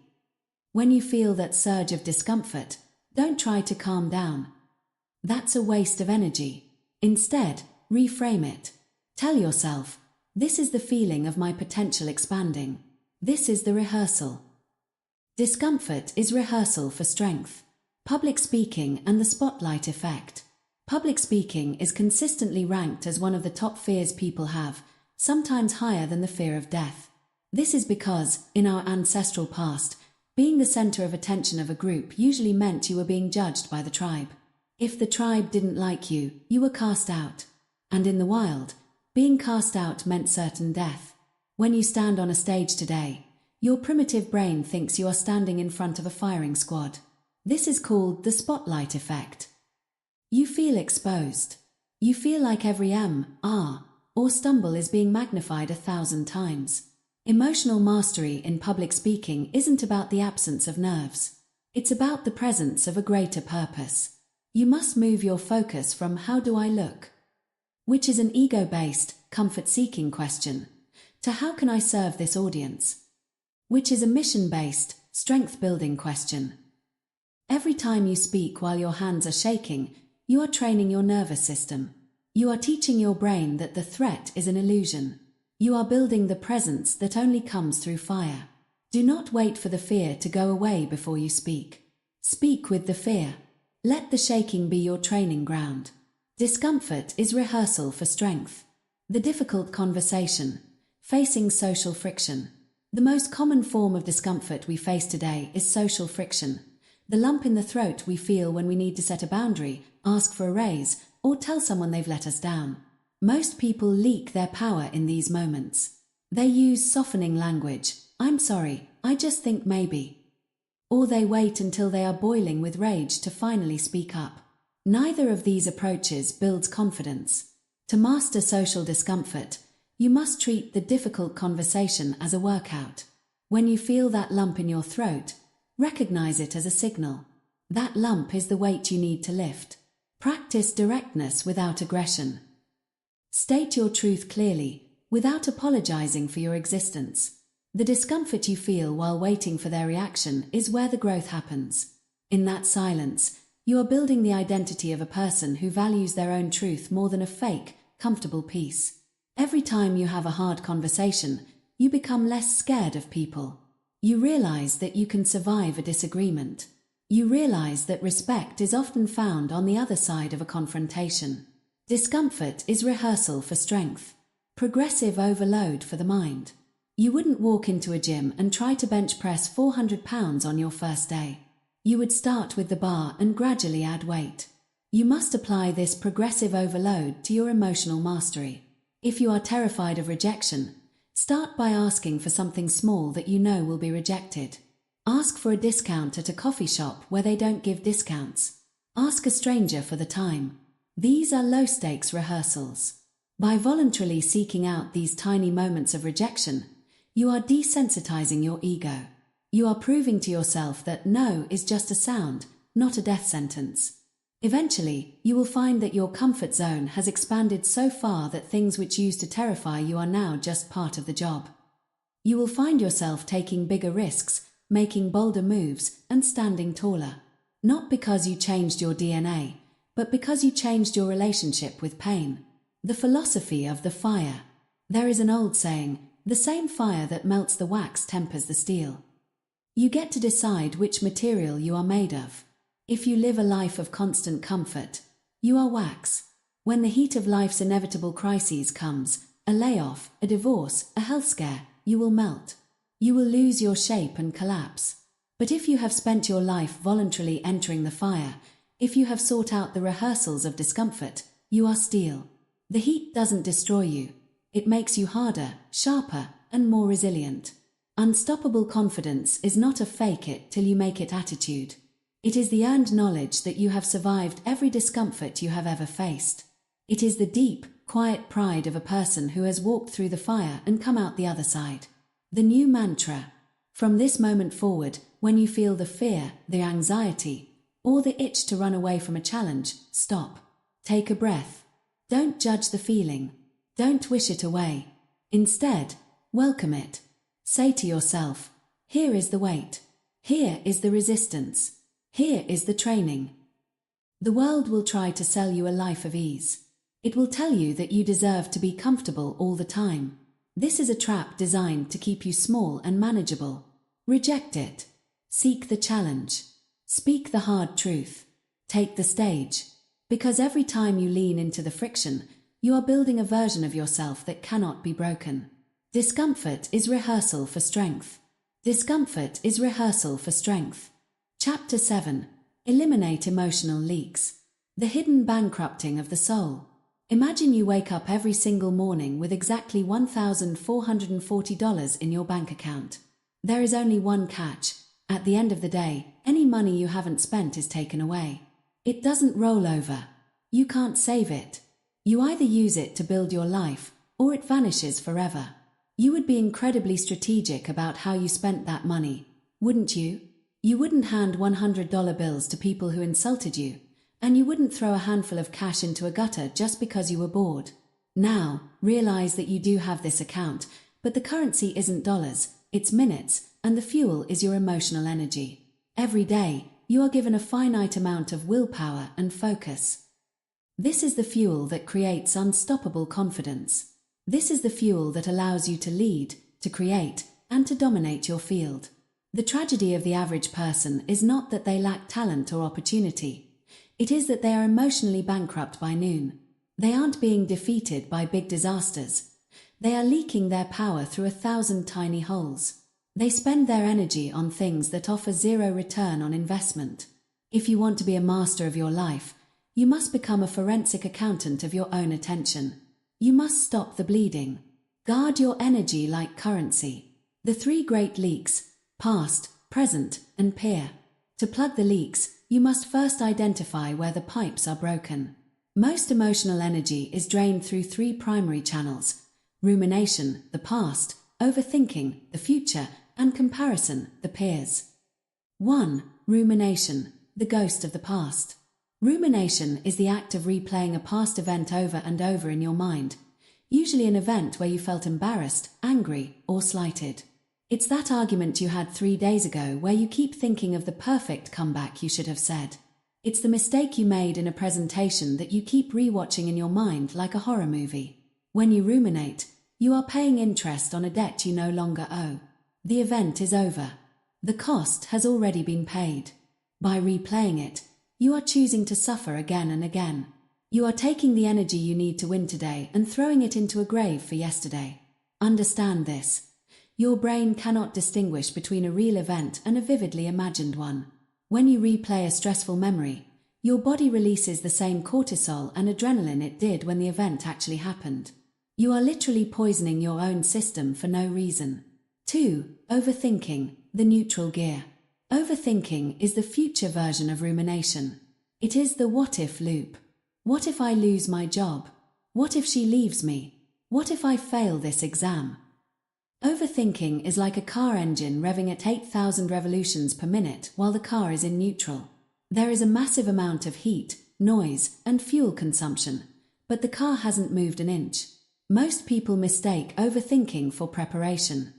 When you feel that surge of discomfort, don't try to calm down. That's a waste of energy. Instead, reframe it. Tell yourself, this is the feeling of my potential expanding. This is the rehearsal. Discomfort is rehearsal for strength. Public speaking and the spotlight effect. Public speaking is consistently ranked as one of the top fears people have, sometimes higher than the fear of death. This is because, in our ancestral past, being the center of attention of a group usually meant you were being judged by the tribe. If the tribe didn't like you, you were cast out. And in the wild, being cast out meant certain death. When you stand on a stage today, your primitive brain thinks you are standing in front of a firing squad. This is called the spotlight effect. You feel exposed. You feel like every or stumble is being magnified 1,000 times. Emotional mastery in public speaking isn't about the absence of nerves. It's about the presence of a greater purpose. You must move your focus from "how do I look?", which is an ego-based, comfort-seeking question, to "how can I serve this audience?", which is a mission-based, strength-building question. Every time you speak while your hands are shaking, you are training your nervous system. You are teaching your brain that the threat is an illusion. You are building the presence that only comes through fire. Do not wait for the fear to go away before you speak. Speak with the fear. Let the shaking be your training ground. Discomfort is rehearsal for strength. The difficult conversation. Facing social friction. The most common form of discomfort we face today is social friction. The lump in the throat we feel when we need to set a boundary, ask for a raise, or tell someone they've let us down. Most people leak their power in these moments. They use softening language, "I'm sorry, I just think maybe." Or they wait until they are boiling with rage to finally speak up. Neither of these approaches builds confidence. To master social discomfort, you must treat the difficult conversation as a workout. When you feel that lump in your throat, recognize it as a signal. That lump is the weight you need to lift. Practice directness without aggression. State your truth clearly, without apologizing for your existence. The discomfort you feel while waiting for their reaction is where the growth happens. In that silence, you are building the identity of a person who values their own truth more than a fake, comfortable peace. Every time you have a hard conversation, you become less scared of people. You realize that you can survive a disagreement. You realize that respect is often found on the other side of a confrontation. Discomfort is rehearsal for strength. Progressive overload for the mind. You wouldn't walk into a gym and try to bench press 400 pounds on your first day. You would start with the bar and gradually add weight. You must apply this progressive overload to your emotional mastery. If you are terrified of rejection, start by asking for something small that you know will be rejected. Ask for a discount at a coffee shop where they don't give discounts. Ask a stranger for the time. These are low-stakes rehearsals. By voluntarily seeking out these tiny moments of rejection, you are desensitizing your ego. You are proving to yourself that no is just a sound, not a death sentence. Eventually, you will find that your comfort zone has expanded so far that things which used to terrify you are now just part of the job. You will find yourself taking bigger risks, making bolder moves, and standing taller. Not because you changed your DNA, but because you changed your relationship with pain. The philosophy of the fire. There is an old saying, "The same fire that melts the wax tempers the steel." You get to decide which material you are made of. If you live a life of constant comfort, you are wax. When the heat of life's inevitable crises comes, a layoff, a divorce, a health scare, you will melt. You will lose your shape and collapse. But if you have spent your life voluntarily entering the fire, if you have sought out the rehearsals of discomfort, you are steel. The heat doesn't destroy you. It makes you harder, sharper, and more resilient. Unstoppable confidence is not a fake it till you make it attitude. It is the earned knowledge that you have survived every discomfort you have ever faced. It is the deep, quiet pride of a person who has walked through the fire and come out the other side. The new mantra. From this moment forward, when you feel the fear, the anxiety, or the itch to run away from a challenge, stop. Take a breath. Don't judge the feeling. Don't wish it away. Instead, welcome it. Say to yourself, here is the weight. Here is the resistance. Here is the training. The world will try to sell you a life of ease. It will tell you that you deserve to be comfortable all the time. This is a trap designed to keep you small and manageable. Reject it. Seek the challenge. Speak the hard truth. Take the stage. Because every time you lean into the friction, you are building a version of yourself that cannot be broken. Discomfort is rehearsal for strength. Discomfort is rehearsal for strength. Chapter 7. Eliminate emotional leaks. The hidden bankrupting of the soul. Imagine you wake up every single morning with exactly $1,440 in your bank account. There is only one catch. At the end of the day, any money you haven't spent is taken away. It doesn't roll over. You can't save it. You either use it to build your life, or it vanishes forever. You would be incredibly strategic about how you spent that money, wouldn't you? You wouldn't hand $100 bills to people who insulted you, and you wouldn't throw a handful of cash into a gutter just because you were bored. Now, realize that you do have this account, but the currency isn't dollars, it's minutes, and the fuel is your emotional energy. Every day, you are given a finite amount of willpower and focus. This is the fuel that creates unstoppable confidence. This is the fuel that allows you to lead, to create, and to dominate your field. The tragedy of the average person is not that they lack talent or opportunity. It is that they are emotionally bankrupt by noon. They aren't being defeated by big disasters. They are leaking their power through 1,000 tiny holes. They spend their energy on things that offer zero return on investment. If you want to be a master of your life, you must become a forensic accountant of your own attention. You must stop the bleeding. Guard your energy like currency. The 3 great leaks: past, present, and peer. To plug the leaks, you must first identify where the pipes are broken. Most emotional energy is drained through 3 primary channels: rumination, the past; overthinking, the future; and comparison, the peers. 1. Rumination, the ghost of the past. Rumination is the act of replaying a past event over and over in your mind, usually an event where you felt embarrassed, angry, or slighted. It's that argument you had 3 days ago where you keep thinking of the perfect comeback you should have said. It's the mistake you made in a presentation that you keep rewatching in your mind like a horror movie. When you ruminate, you are paying interest on a debt you no longer owe. The event is over. The cost has already been paid. By replaying it, you are choosing to suffer again and again. You are taking the energy you need to win today and throwing it into a grave for yesterday. Understand this. Your brain cannot distinguish between a real event and a vividly imagined one. When you replay a stressful memory, your body releases the same cortisol and adrenaline it did when the event actually happened. You are literally poisoning your own system for no reason. 2. Overthinking, the neutral gear. Overthinking is the future version of rumination. It is the what-if loop. What if I lose my job? What if she leaves me? What if I fail this exam? Overthinking is like a car engine revving at 8,000 revolutions per minute while the car is in neutral. There is a massive amount of heat, noise, and fuel consumption, but the car hasn't moved an inch. Most people mistake overthinking for preparation.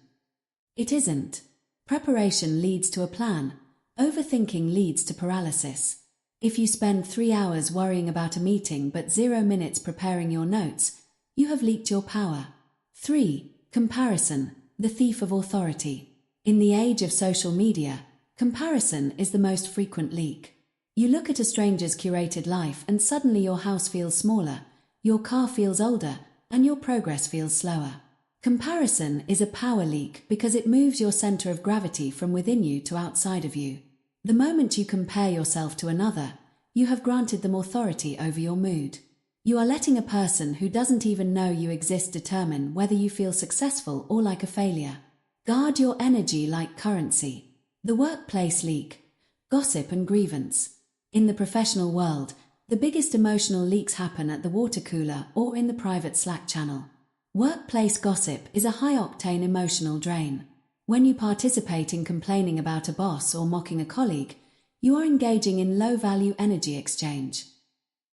It isn't. Preparation leads to a plan. Overthinking leads to paralysis. If you spend 3 hours worrying about a meeting but 0 minutes preparing your notes, you have leaked your power. 3. Comparison, the thief of authority. In the age of social media, comparison is the most frequent leak. You look at a stranger's curated life and suddenly your house feels smaller, your car feels older, and your progress feels slower. Comparison is a power leak because it moves your center of gravity from within you to outside of you. The moment you compare yourself to another, you have granted them authority over your mood. You are letting a person who doesn't even know you exist determine whether you feel successful or like a failure. Guard your energy like currency. The workplace leak, gossip and grievance. In the professional world, the biggest emotional leaks happen at the water cooler or in the private Slack channel. Workplace gossip is a high-octane emotional drain. When you participate in complaining about a boss or mocking a colleague, you are engaging in low-value energy exchange.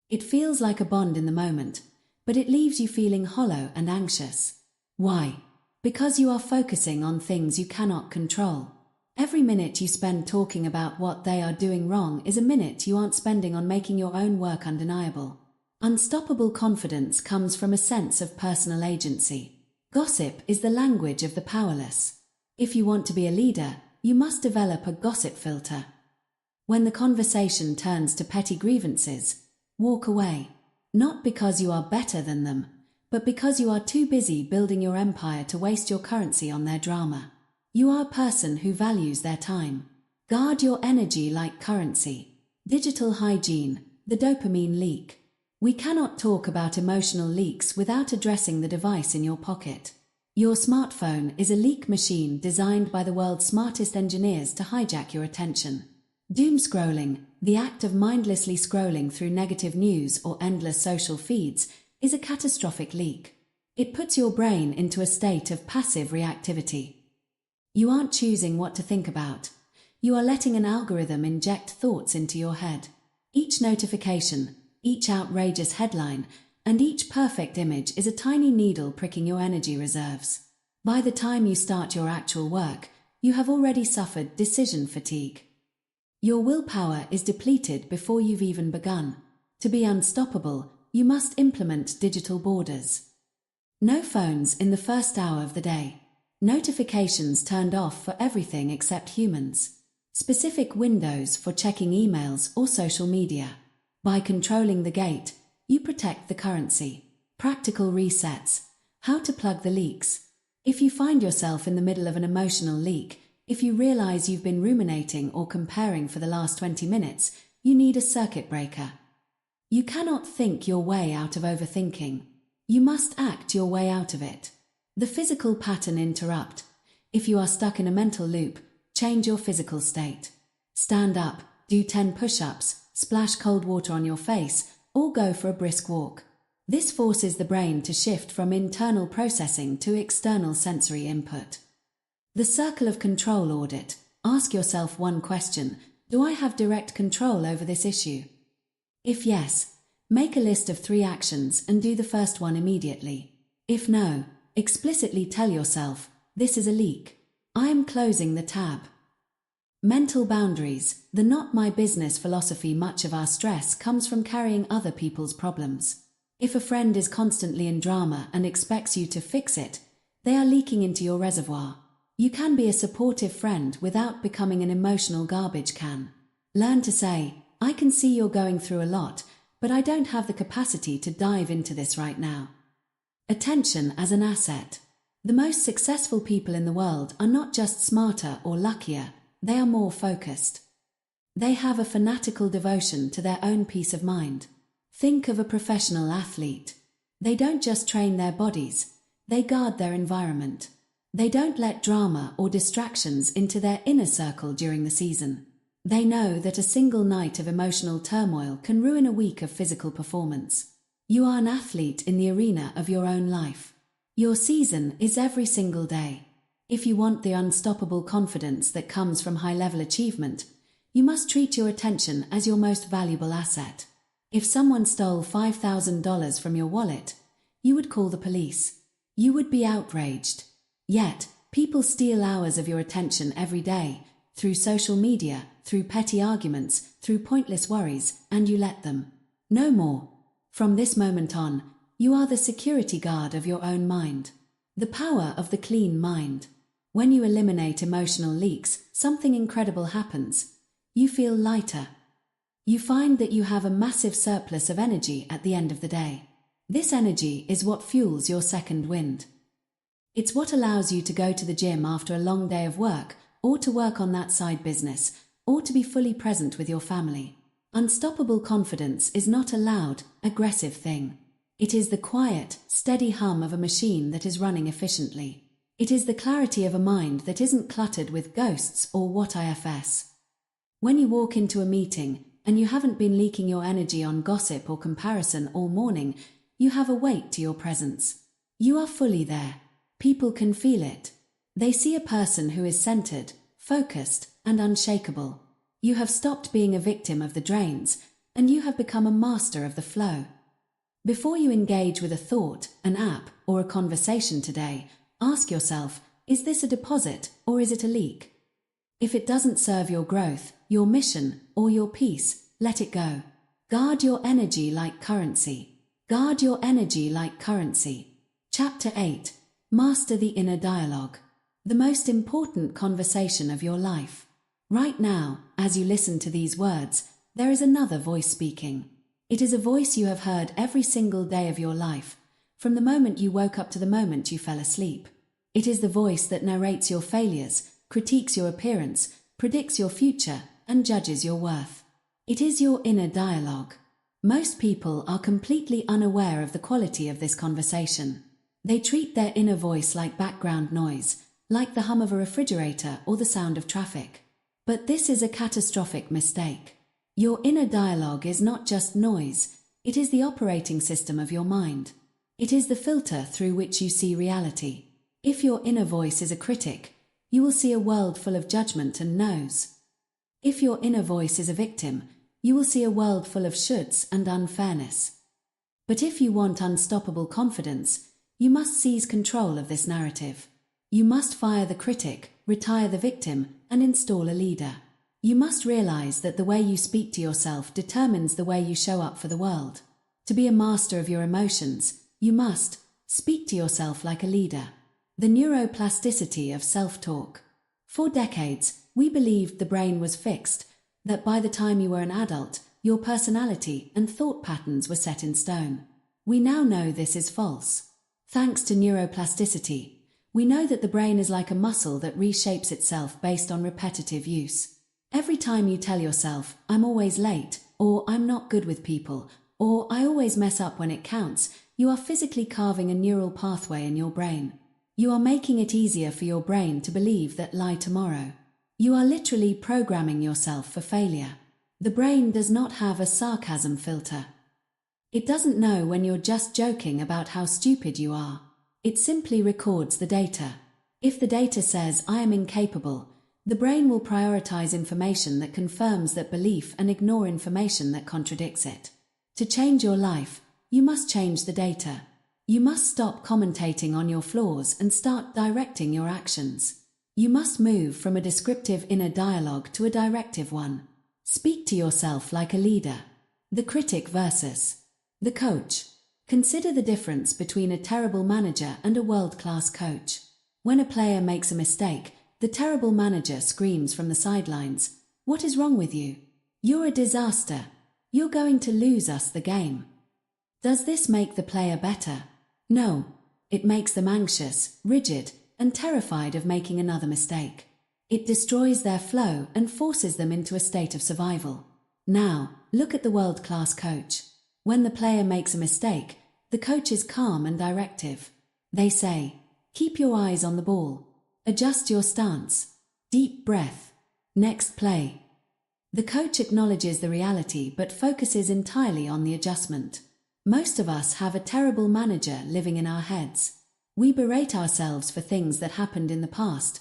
It feels like a bond in the moment, but it leaves you feeling hollow and anxious. Why? Because you are focusing on things you cannot control. Every minute you spend talking about what they are doing wrong is a minute you aren't spending on making your own work undeniable. Unstoppable confidence comes from a sense of personal agency. Gossip is the language of the powerless. If you want to be a leader, you must develop a gossip filter. When the conversation turns to petty grievances, walk away. Not because you are better than them, but because you are too busy building your empire to waste your currency on their drama. You are a person who values their time. Guard your energy like currency. Digital hygiene, the dopamine leak. We cannot talk about emotional leaks without addressing the device in your pocket. Your smartphone is a leak machine designed by the world's smartest engineers to hijack your attention. Doom scrolling, the act of mindlessly scrolling through negative news or endless social feeds, is a catastrophic leak. It puts your brain into a state of passive reactivity. You aren't choosing what to think about. You are letting an algorithm inject thoughts into your head. Each notification, each outrageous headline, and each perfect image is a tiny needle pricking your energy reserves. By the time you start your actual work, you have already suffered decision fatigue. Your willpower is depleted before you've even begun. To be unstoppable, you must implement digital borders. No phones in the first hour of the day. Notifications turned off for everything except humans. Specific windows for checking emails or social media. By controlling the gate, you protect the currency. Practical resets. How to plug the leaks. If you find yourself in the middle of an emotional leak, if you realize you've been ruminating or comparing for the last 20 minutes, you need a circuit breaker. You cannot think your way out of overthinking. You must act your way out of it. The physical pattern interrupt. If you are stuck in a mental loop, change your physical state. Stand up, do 10 push-ups, splash cold water on your face, or go for a brisk walk. This forces the brain to shift from internal processing to external sensory input. The circle of control audit. Ask yourself one question: do I have direct control over this issue? If yes, make a list of 3 actions and do the first one immediately. If no, explicitly tell yourself, this is a leak. I am closing the tab. Mental boundaries. The not my business philosophy. Much of our stress comes from carrying other people's problems. If a friend is constantly in drama and expects you to fix it, they are leaking into your reservoir. You can be a supportive friend without becoming an emotional garbage can. Learn to say, I can see you're going through a lot, but I don't have the capacity to dive into this right now. Attention as an asset. The most successful people in the world are not just smarter or luckier, they are more focused. They have a fanatical devotion to their own peace of mind. Think of a professional athlete. They don't just train their bodies, they guard their environment. They don't let drama or distractions into their inner circle during the season. They know that a single night of emotional turmoil can ruin a week of physical performance. You are an athlete in the arena of your own life. Your season is every single day. If you want the unstoppable confidence that comes from high-level achievement, you must treat your attention as your most valuable asset. If someone stole $5,000 from your wallet, you would call the police. You would be outraged. Yet, people steal hours of your attention every day, through social media, through petty arguments, through pointless worries, and you let them. No more. From this moment on, you are the security guard of your own mind. The power of the clean mind. When you eliminate emotional leaks, something incredible happens. You feel lighter. You find that you have a massive surplus of energy at the end of the day. This energy is what fuels your second wind. It's what allows you to go to the gym after a long day of work, or to work on that side business, or to be fully present with your family. Unstoppable confidence is not a loud, aggressive thing. It is the quiet, steady hum of a machine that is running efficiently. It is the clarity of a mind that isn't cluttered with ghosts or what ifs. When you walk into a meeting, and you haven't been leaking your energy on gossip or comparison all morning, you have a weight to your presence. You are fully there. People can feel it. They see a person who is centered, focused, and unshakable. You have stopped being a victim of the drains, and you have become a master of the flow. Before you engage with a thought, an app, or a conversation today, ask yourself, is this a deposit or is it a leak? If it doesn't serve your growth, your mission, or your peace, let it go. Guard your energy like currency. Guard your energy like currency. Chapter 8. Master the inner dialogue. The most important conversation of your life. Right now, as you listen to these words, there is another voice speaking. It is a voice you have heard every single day of your life, from the moment you woke up to the moment you fell asleep. It is the voice that narrates your failures, critiques your appearance, predicts your future, and judges your worth. It is your inner dialogue. Most people are completely unaware of the quality of this conversation. They treat their inner voice like background noise, like the hum of a refrigerator or the sound of traffic. But this is a catastrophic mistake. Your inner dialogue is not just noise, it is the operating system of your mind. It is the filter through which you see reality. If your inner voice is a critic, you will see a world full of judgment and no's. If your inner voice is a victim, you will see a world full of shoulds and unfairness. But if you want unstoppable confidence, you must seize control of this narrative. You must fire the critic, retire the victim, and install a leader. You must realize that the way you speak to yourself determines the way you show up for the world. To be a master of your emotions, you must speak to yourself like a leader. The neuroplasticity of self-talk. For decades, we believed the brain was fixed, that by the time you were an adult, your personality and thought patterns were set in stone. We now know this is false. Thanks to neuroplasticity, we know that the brain is like a muscle that reshapes itself based on repetitive use. Every time you tell yourself, "I'm always late," or "I'm not good with people," or "I always mess up when it counts," you are physically carving a neural pathway in your brain. You are making it easier for your brain to believe that lie tomorrow. You are literally programming yourself for failure. The brain does not have a sarcasm filter. It doesn't know when you're just joking about how stupid you are. It simply records the data. If the data says, "I am incapable," the brain will prioritize information that confirms that belief and ignore information that contradicts it. To change your life, you must change the data. You must stop commentating on your flaws and start directing your actions. You must move from a descriptive inner dialogue to a directive one. Speak to yourself like a leader. The critic versus the coach. Consider the difference between a terrible manager and a world-class coach. When a player makes a mistake, the terrible manager screams from the sidelines, "What is wrong with you? You're a disaster. You're going to lose us the game." Does this make the player better? No. It makes them anxious, rigid, and terrified of making another mistake. It destroys their flow and forces them into a state of survival. Now, look at the world-class coach. When the player makes a mistake, the coach is calm and directive. They say, "Keep your eyes on the ball. Adjust your stance. Deep breath. Next play." The coach acknowledges the reality but focuses entirely on the adjustment. Most of us have a terrible manager living in our heads. We berate ourselves for things that happened in the past,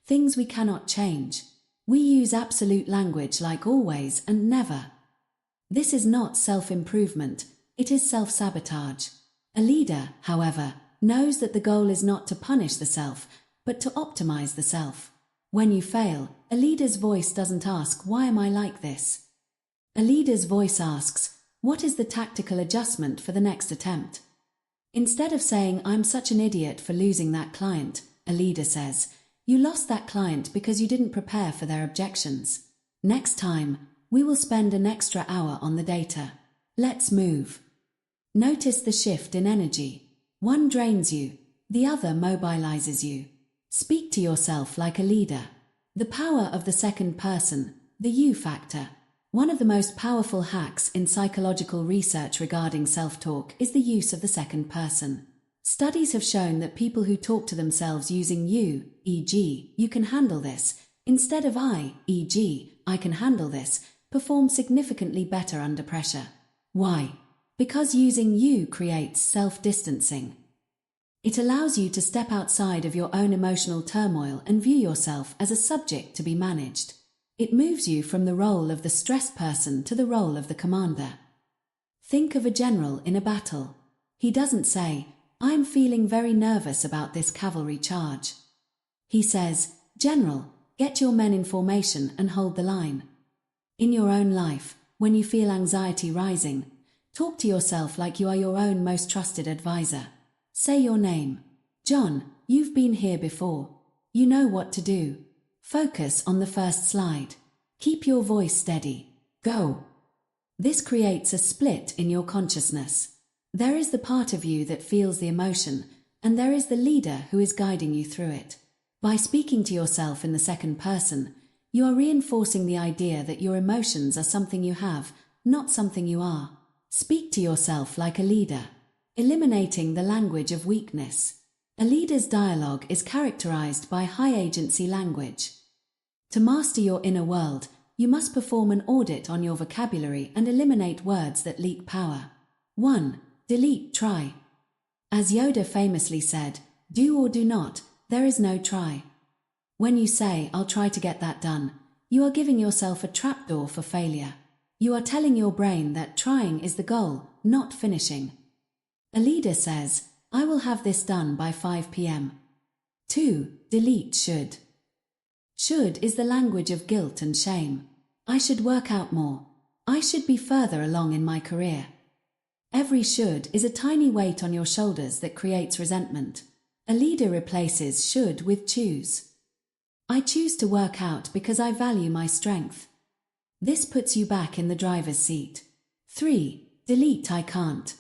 things we cannot change. We use absolute language like always and never. This is not self-improvement, it is self-sabotage. A leader, however, knows that the goal is not to punish the self, but to optimize the self. When you fail, a leader's voice doesn't ask, "Why am I like this?" A leader's voice asks, "What is the tactical adjustment for the next attempt?" Instead of saying, "I'm such an idiot for losing that client," a leader says, "You lost that client because you didn't prepare for their objections. Next time, we will spend an extra hour on the data. Let's move." Notice the shift in energy. One drains you, the other mobilizes you. Speak to yourself like a leader. The power of the second person, the you factor. One of the most powerful hacks in psychological research regarding self-talk is the use of the second person. Studies have shown that people who talk to themselves using you, e.g., "You can handle this," instead of I, e.g., "I can handle this," perform significantly better under pressure. Why? Because using you creates self-distancing. It allows you to step outside of your own emotional turmoil and view yourself as a subject to be managed. It moves you from the role of the stressed person to the role of the commander. Think of a general in a battle. He doesn't say, "I'm feeling very nervous about this cavalry charge." He says, "General, get your men in formation and hold the line." In your own life, when you feel anxiety rising, talk to yourself like you are your own most trusted advisor. Say your name. "John, you've been here before. You know what to do. Focus on the first slide. Keep your voice steady. Go." This creates a split in your consciousness. There is the part of you that feels the emotion, and there is the leader who is guiding you through it. By speaking to yourself in the second person, you are reinforcing the idea that your emotions are something you have, not something you are. Speak to yourself like a leader. Eliminating the language of weakness. A leader's dialogue is characterized by high-agency language. To master your inner world, you must perform an audit on your vocabulary and eliminate words that leak power. 1. Delete try. As Yoda famously said, do or do not, there is no try. When you say, I'll try to get that done, you are giving yourself a trapdoor for failure. You are telling your brain that trying is the goal, not finishing. A leader says, I will have this done by 5 p.m. 2. Delete should. Should is the language of guilt and shame. I should work out more. I should be further along in my career. Every should is a tiny weight on your shoulders that creates resentment. A leader replaces should with choose. I choose to work out because I value my strength. This puts you back in the driver's seat. 3. Delete I can't.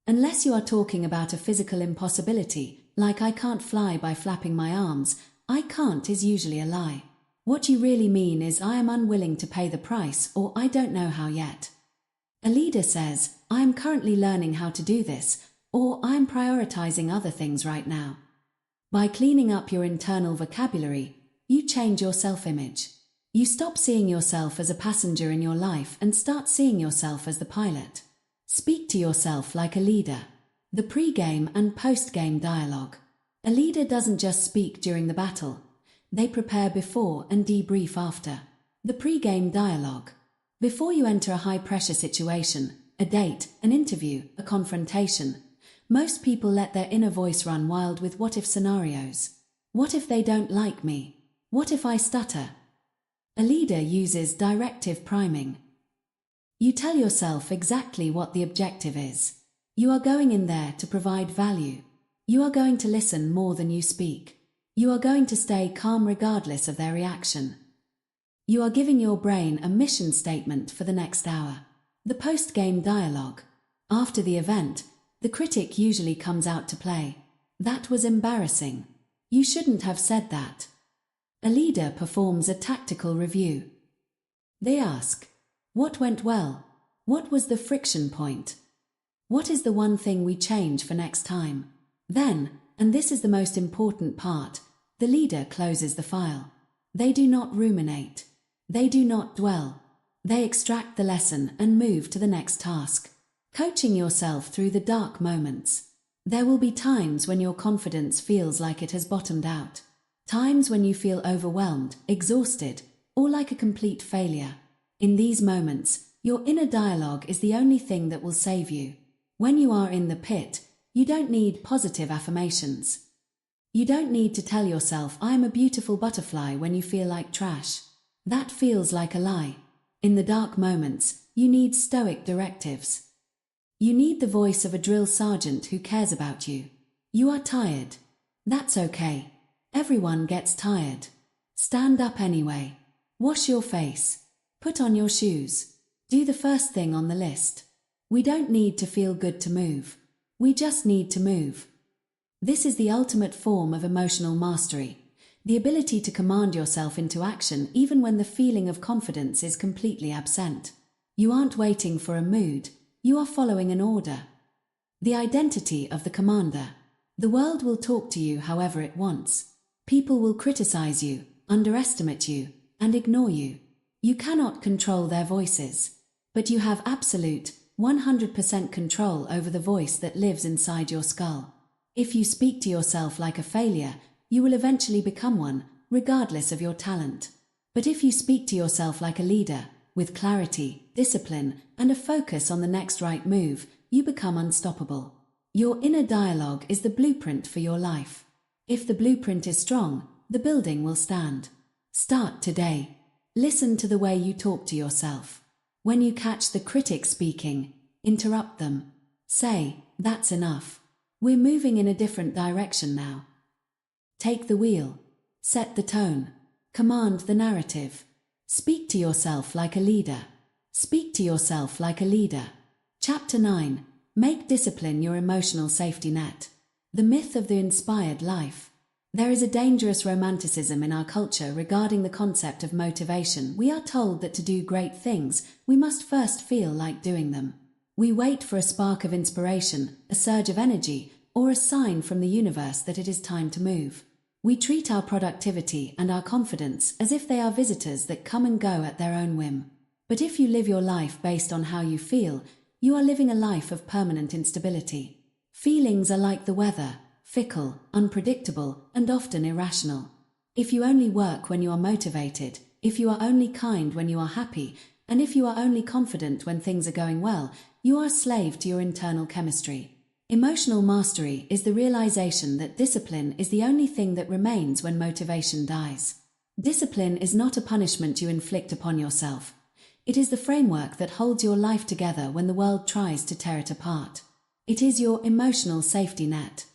Unless you are talking about a physical impossibility, like I can't fly by flapping my arms, I can't is usually a lie. What you really mean is I am unwilling to pay the price or I don't know how yet. A leader says, I am currently learning how to do this, or I am prioritizing other things right now. By cleaning up your internal vocabulary, you change your self-image. You stop seeing yourself as a passenger in your life and start seeing yourself as the pilot. Speak to yourself like a leader. The pre-game and post-game dialogue. A leader doesn't just speak during the battle. They prepare before and debrief after. The pre-game dialogue. Before you enter a high-pressure situation, a date, an interview, a confrontation, most people let their inner voice run wild with what-if scenarios. What if they don't like me? What if I stutter? A leader uses directive priming. You tell yourself exactly what the objective is. You are going in there to provide value. You are going to listen more than you speak. You are going to stay calm regardless of their reaction. You are giving your brain a mission statement for the next hour. The post-game dialogue. After the event, the critic usually comes out to play. That was embarrassing. You shouldn't have said that. A leader performs a tactical review. They ask, what went well? What was the friction point? What is the one thing we change for next time? Then, and this is the most important part, the leader closes the file. They do not ruminate. They do not dwell. They extract the lesson and move to the next task. Coaching yourself through the dark moments. There will be times when your confidence feels like it has bottomed out. Times when you feel overwhelmed, exhausted, or like a complete failure. In these moments, your inner dialogue is the only thing that will save you. When you are in the pit, you don't need positive affirmations. You don't need to tell yourself, I am a beautiful butterfly when you feel like trash. That feels like a lie. In the dark moments, you need stoic directives. You need the voice of a drill sergeant who cares about you. You are tired. That's okay. Everyone gets tired. Stand up anyway. Wash your face. Put on your shoes. Do the first thing on the list. We don't need to feel good to move. We just need to move. This is the ultimate form of emotional mastery. The ability to command yourself into action even when the feeling of confidence is completely absent. You aren't waiting for a mood. You are following an order. The identity of the commander. The world will talk to you however it wants. People will criticize you, underestimate you, and ignore you. You cannot control their voices, but you have absolute, 100% control over the voice that lives inside your skull. If you speak to yourself like a failure, you will eventually become one, regardless of your talent. But if you speak to yourself like a leader, with clarity, discipline, and a focus on the next right move, you become unstoppable. Your inner dialogue is the blueprint for your life. If the blueprint is strong, the building will stand. Start today. Listen to the way you talk to yourself. When you catch the critic speaking, interrupt them. Say, that's enough. We're moving in a different direction now. Take the wheel. Set the tone. Command the narrative. Speak to yourself like a leader. Speak to yourself like a leader. Chapter 9. Make discipline your emotional safety net. The myth of the inspired life. There is a dangerous romanticism in our culture regarding the concept of motivation. We are told that to do great things, we must first feel like doing them. We wait for a spark of inspiration, a surge of energy, or a sign from the universe that it is time to move. We treat our productivity and our confidence as if they are visitors that come and go at their own whim. But if you live your life based on how you feel, you are living a life of permanent instability. Feelings are like the weather, fickle, unpredictable, and often irrational. If you only work when you are motivated, if you are only kind when you are happy, and if you are only confident when things are going well, you are a slave to your internal chemistry. Emotional mastery is the realization that discipline is the only thing that remains when motivation dies. Discipline is not a punishment you inflict upon yourself. It is the framework that holds your life together when the world tries to tear it apart. It is your emotional safety net.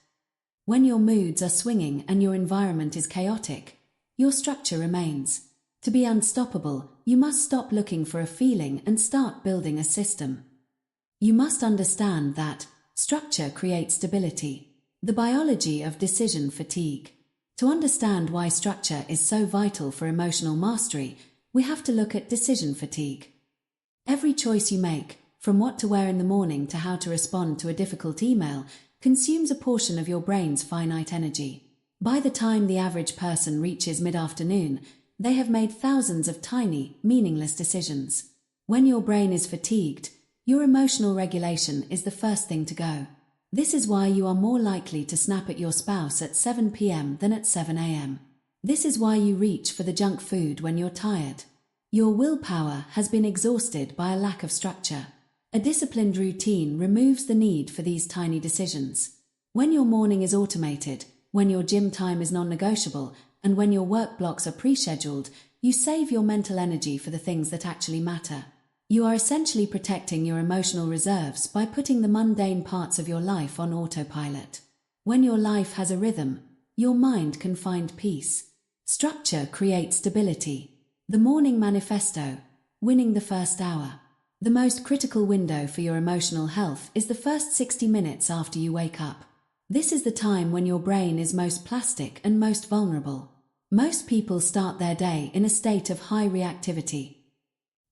When your moods are swinging and your environment is chaotic, your structure remains. To be unstoppable, you must stop looking for a feeling and start building a system. You must understand that structure creates stability. The biology of decision fatigue. To understand why structure is so vital for emotional mastery, we have to look at decision fatigue. Every choice you make, from what to wear in the morning to how to respond to a difficult email, consumes a portion of your brain's finite energy. By the time the average person reaches mid-afternoon, they have made thousands of tiny, meaningless decisions. When your brain is fatigued, your emotional regulation is the first thing to go. This is why you are more likely to snap at your spouse at 7 p.m. than at 7 a.m. This is why you reach for the junk food when you're tired. Your willpower has been exhausted by a lack of structure. A disciplined routine removes the need for these tiny decisions. When your morning is automated, when your gym time is non-negotiable, and when your work blocks are pre-scheduled, you save your mental energy for the things that actually matter. You are essentially protecting your emotional reserves by putting the mundane parts of your life on autopilot. When your life has a rhythm, your mind can find peace. Structure creates stability. The morning manifesto, winning the first hour. The most critical window for your emotional health is the first 60 minutes after you wake up. This is the time when your brain is most plastic and most vulnerable. Most people start their day in a state of high reactivity.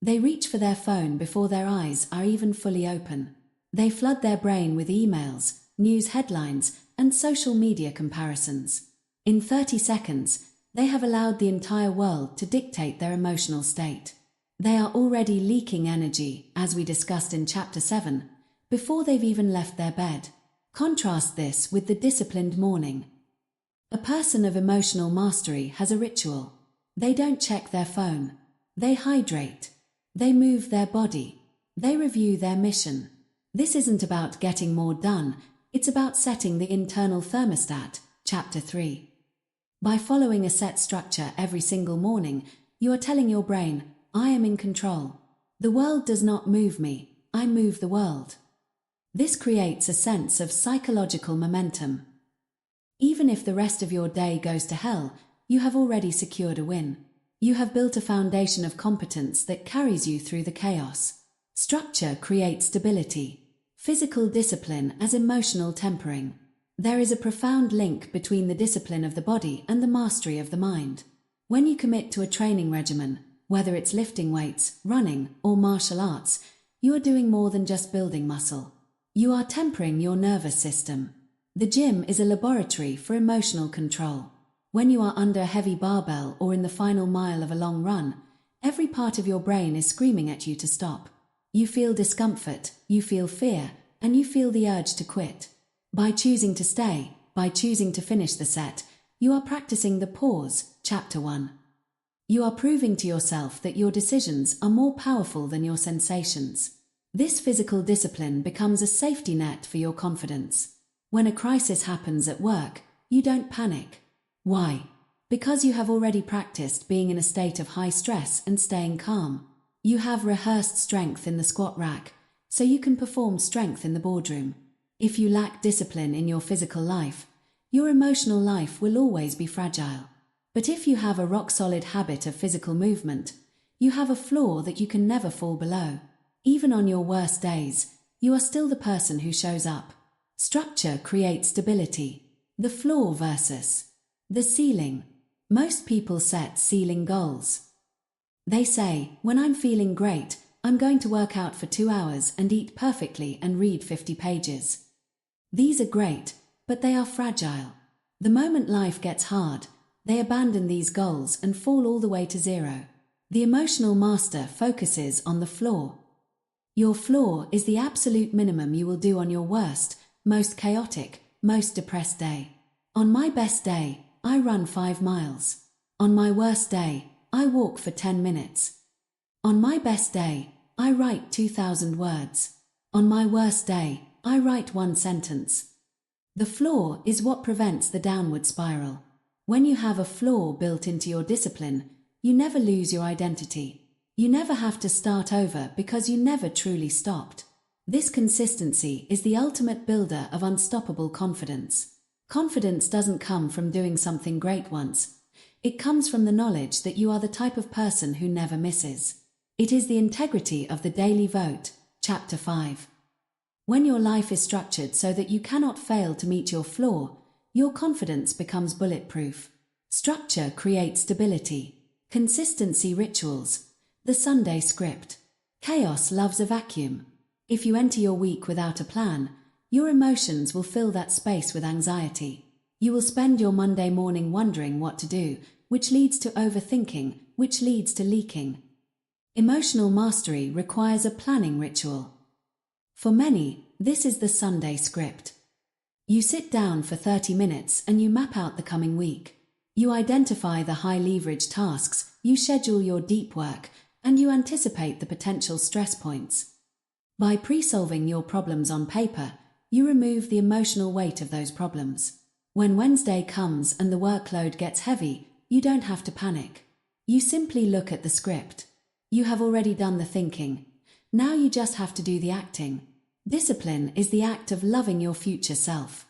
They reach for their phone before their eyes are even fully open. They flood their brain with emails, news headlines, and social media comparisons. In 30 seconds, they have allowed the entire world to dictate their emotional state. They are already leaking energy, as we discussed in Chapter 7, before they've even left their bed. Contrast this with the disciplined morning. A person of emotional mastery has a ritual. They don't check their phone. They hydrate. They move their body. They review their mission. This isn't about getting more done, it's about setting the internal thermostat, Chapter 3. By following a set structure every single morning, you are telling your brain, I am in control. The world does not move me, I move the world. This creates a sense of psychological momentum. Even if the rest of your day goes to hell, you have already secured a win. You have built a foundation of competence that carries you through the chaos. Structure creates stability. Physical discipline as emotional tempering. There is a profound link between the discipline of the body and the mastery of the mind. When you commit to a training regimen, whether it's lifting weights, running, or martial arts, you are doing more than just building muscle. You are tempering your nervous system. The gym is a laboratory for emotional control. When you are under a heavy barbell or in the final mile of a long run, every part of your brain is screaming at you to stop. You feel discomfort, you feel fear, and you feel the urge to quit. By choosing to stay, by choosing to finish the set, you are practicing the pause, Chapter 1. You are proving to yourself that your decisions are more powerful than your sensations. This physical discipline becomes a safety net for your confidence. When a crisis happens at work, you don't panic. Why? Because you have already practiced being in a state of high stress and staying calm. You have rehearsed strength in the squat rack, so you can perform strength in the boardroom. If you lack discipline in your physical life, your emotional life will always be fragile. But if you have a rock-solid habit of physical movement, you have a floor that you can never fall below. Even on your worst days, you are still the person who shows up. Structure creates stability. The floor versus the ceiling. Most people set ceiling goals. They say, when I'm feeling great, I'm going to work out for 2 hours and eat perfectly and read 50 pages. These are great, but they are fragile. The moment life gets hard, they abandon these goals and fall all the way to zero. The emotional master focuses on the floor. Your floor is the absolute minimum you will do on your worst, most chaotic, most depressed day. On my best day, I run 5 miles. On my worst day, I walk for 10 minutes. On my best day, I write 2,000 words. On my worst day, I write 1 sentence. The floor is what prevents the downward spiral. When you have a floor built into your discipline, you never lose your identity. You never have to start over because you never truly stopped. This consistency is the ultimate builder of unstoppable confidence. Confidence doesn't come from doing something great once. It comes from the knowledge that you are the type of person who never misses. It is the integrity of the daily vote, Chapter 5. When your life is structured so that you cannot fail to meet your floor, your confidence becomes bulletproof. Structure creates stability. Consistency rituals. The Sunday script. Chaos loves a vacuum. If you enter your week without a plan, your emotions will fill that space with anxiety. You will spend your Monday morning wondering what to do, which leads to overthinking, which leads to leaking. Emotional mastery requires a planning ritual. For many, this is the Sunday script. You sit down for 30 minutes and you map out the coming week. You identify the high-leverage tasks, you schedule your deep work, and you anticipate the potential stress points. By pre-solving your problems on paper, you remove the emotional weight of those problems. When Wednesday comes and the workload gets heavy, you don't have to panic. You simply look at the script. You have already done the thinking. Now you just have to do the acting. Discipline is the act of loving your future self.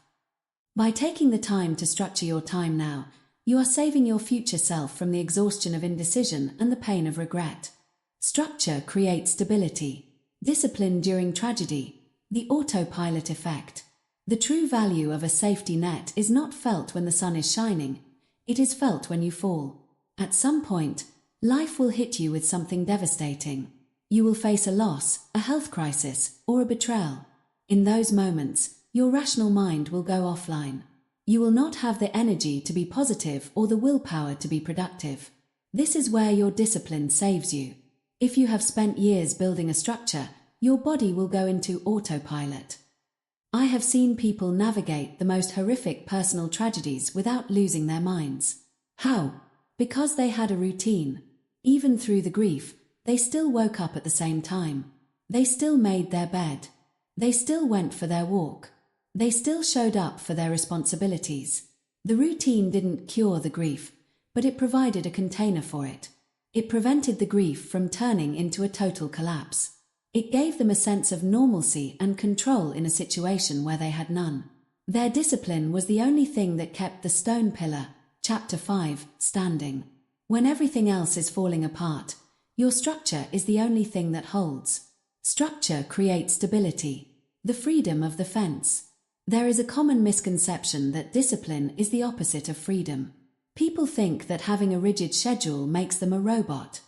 By taking the time to structure your time now, you are saving your future self from the exhaustion of indecision and the pain of regret. Structure creates stability. Discipline during tragedy. The autopilot effect. The true value of a safety net is not felt when the sun is shining. It is felt when you fall. At some point, life will hit you with something devastating. You will face a loss, a health crisis, or a betrayal. In those moments, your rational mind will go offline. You will not have the energy to be positive or the willpower to be productive. This is where your discipline saves you. If you have spent years building a structure, your body will go into autopilot. I have seen people navigate the most horrific personal tragedies without losing their minds. How? Because they had a routine. Even through the grief, they still woke up at the same time. They still made their bed. They still went for their walk. They still showed up for their responsibilities. The routine didn't cure the grief, but it provided a container for it. It prevented the grief from turning into a total collapse. It gave them a sense of normalcy and control in a situation where they had none. Their discipline was the only thing that kept the stone pillar, Chapter 5, standing. When everything else is falling apart, your structure is the only thing that holds. Structure creates stability, the freedom of the fence. There is a common misconception that discipline is the opposite of freedom. People think that having a rigid schedule makes them a robot.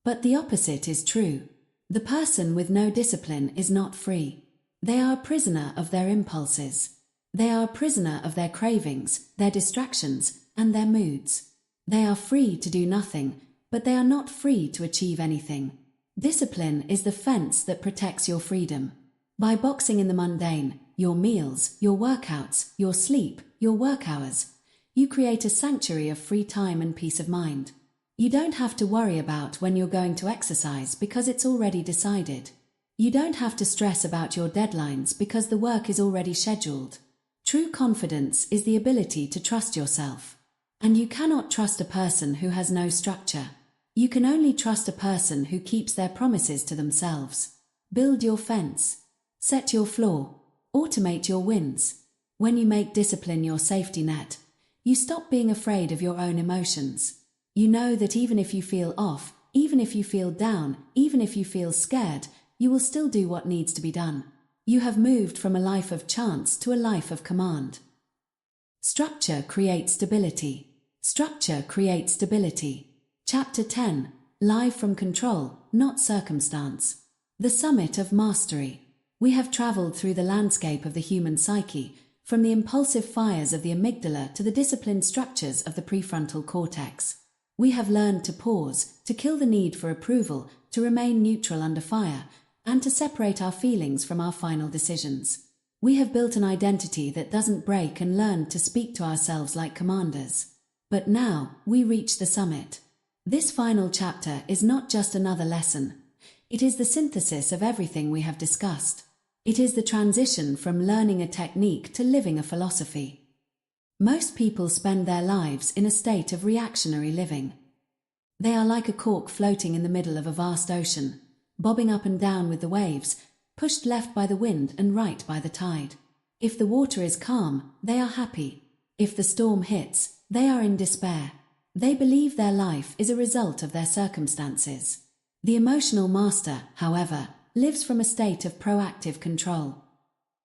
But the opposite is true. The person with no discipline is not free. They are a prisoner of their impulses. They are a prisoner of their cravings, their distractions, and their moods. They are free to do nothing, but they are not free to achieve anything. Discipline is the fence that protects your freedom. By boxing in the mundane, your meals, your workouts, your sleep, your work hours, you create a sanctuary of free time and peace of mind. You don't have to worry about when you're going to exercise because it's already decided. You don't have to stress about your deadlines because the work is already scheduled. True confidence is the ability to trust yourself. And you cannot trust a person who has no structure. You can only trust a person who keeps their promises to themselves. Build your fence. Set your floor. Automate your wins. When you make discipline your safety net, you stop being afraid of your own emotions. You know that even if you feel off, even if you feel down, even if you feel scared, you will still do what needs to be done. You have moved from a life of chance to a life of command. Structure creates stability. Structure creates stability. Chapter 10. live from control, not circumstance. The summit of mastery. We have traveled through the landscape of the human psyche, from the impulsive fires of the amygdala to the disciplined structures of the prefrontal cortex. We have learned to pause, to kill the need for approval, to remain neutral under fire, and to separate our feelings from our final decisions. We have built an identity that doesn't break and learned to speak to ourselves like commanders. But now, we reach the summit. This final chapter is not just another lesson. It is the synthesis of everything we have discussed. It is the transition from learning a technique to living a philosophy. Most people spend their lives in a state of reactionary living. They are like a cork floating in the middle of a vast ocean, bobbing up and down with the waves, pushed left by the wind and right by the tide. If the water is calm, they are happy. If the storm hits, they are in despair. They believe their life is a result of their circumstances. The emotional master, however, lives from a state of proactive control.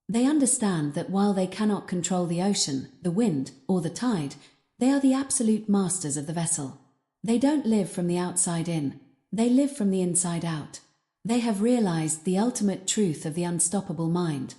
They understand that while they cannot control the ocean, the wind, or the tide, they are the absolute masters of the vessel. They don't live from the outside in, they live from the inside out. They have realized the ultimate truth of the unstoppable mind.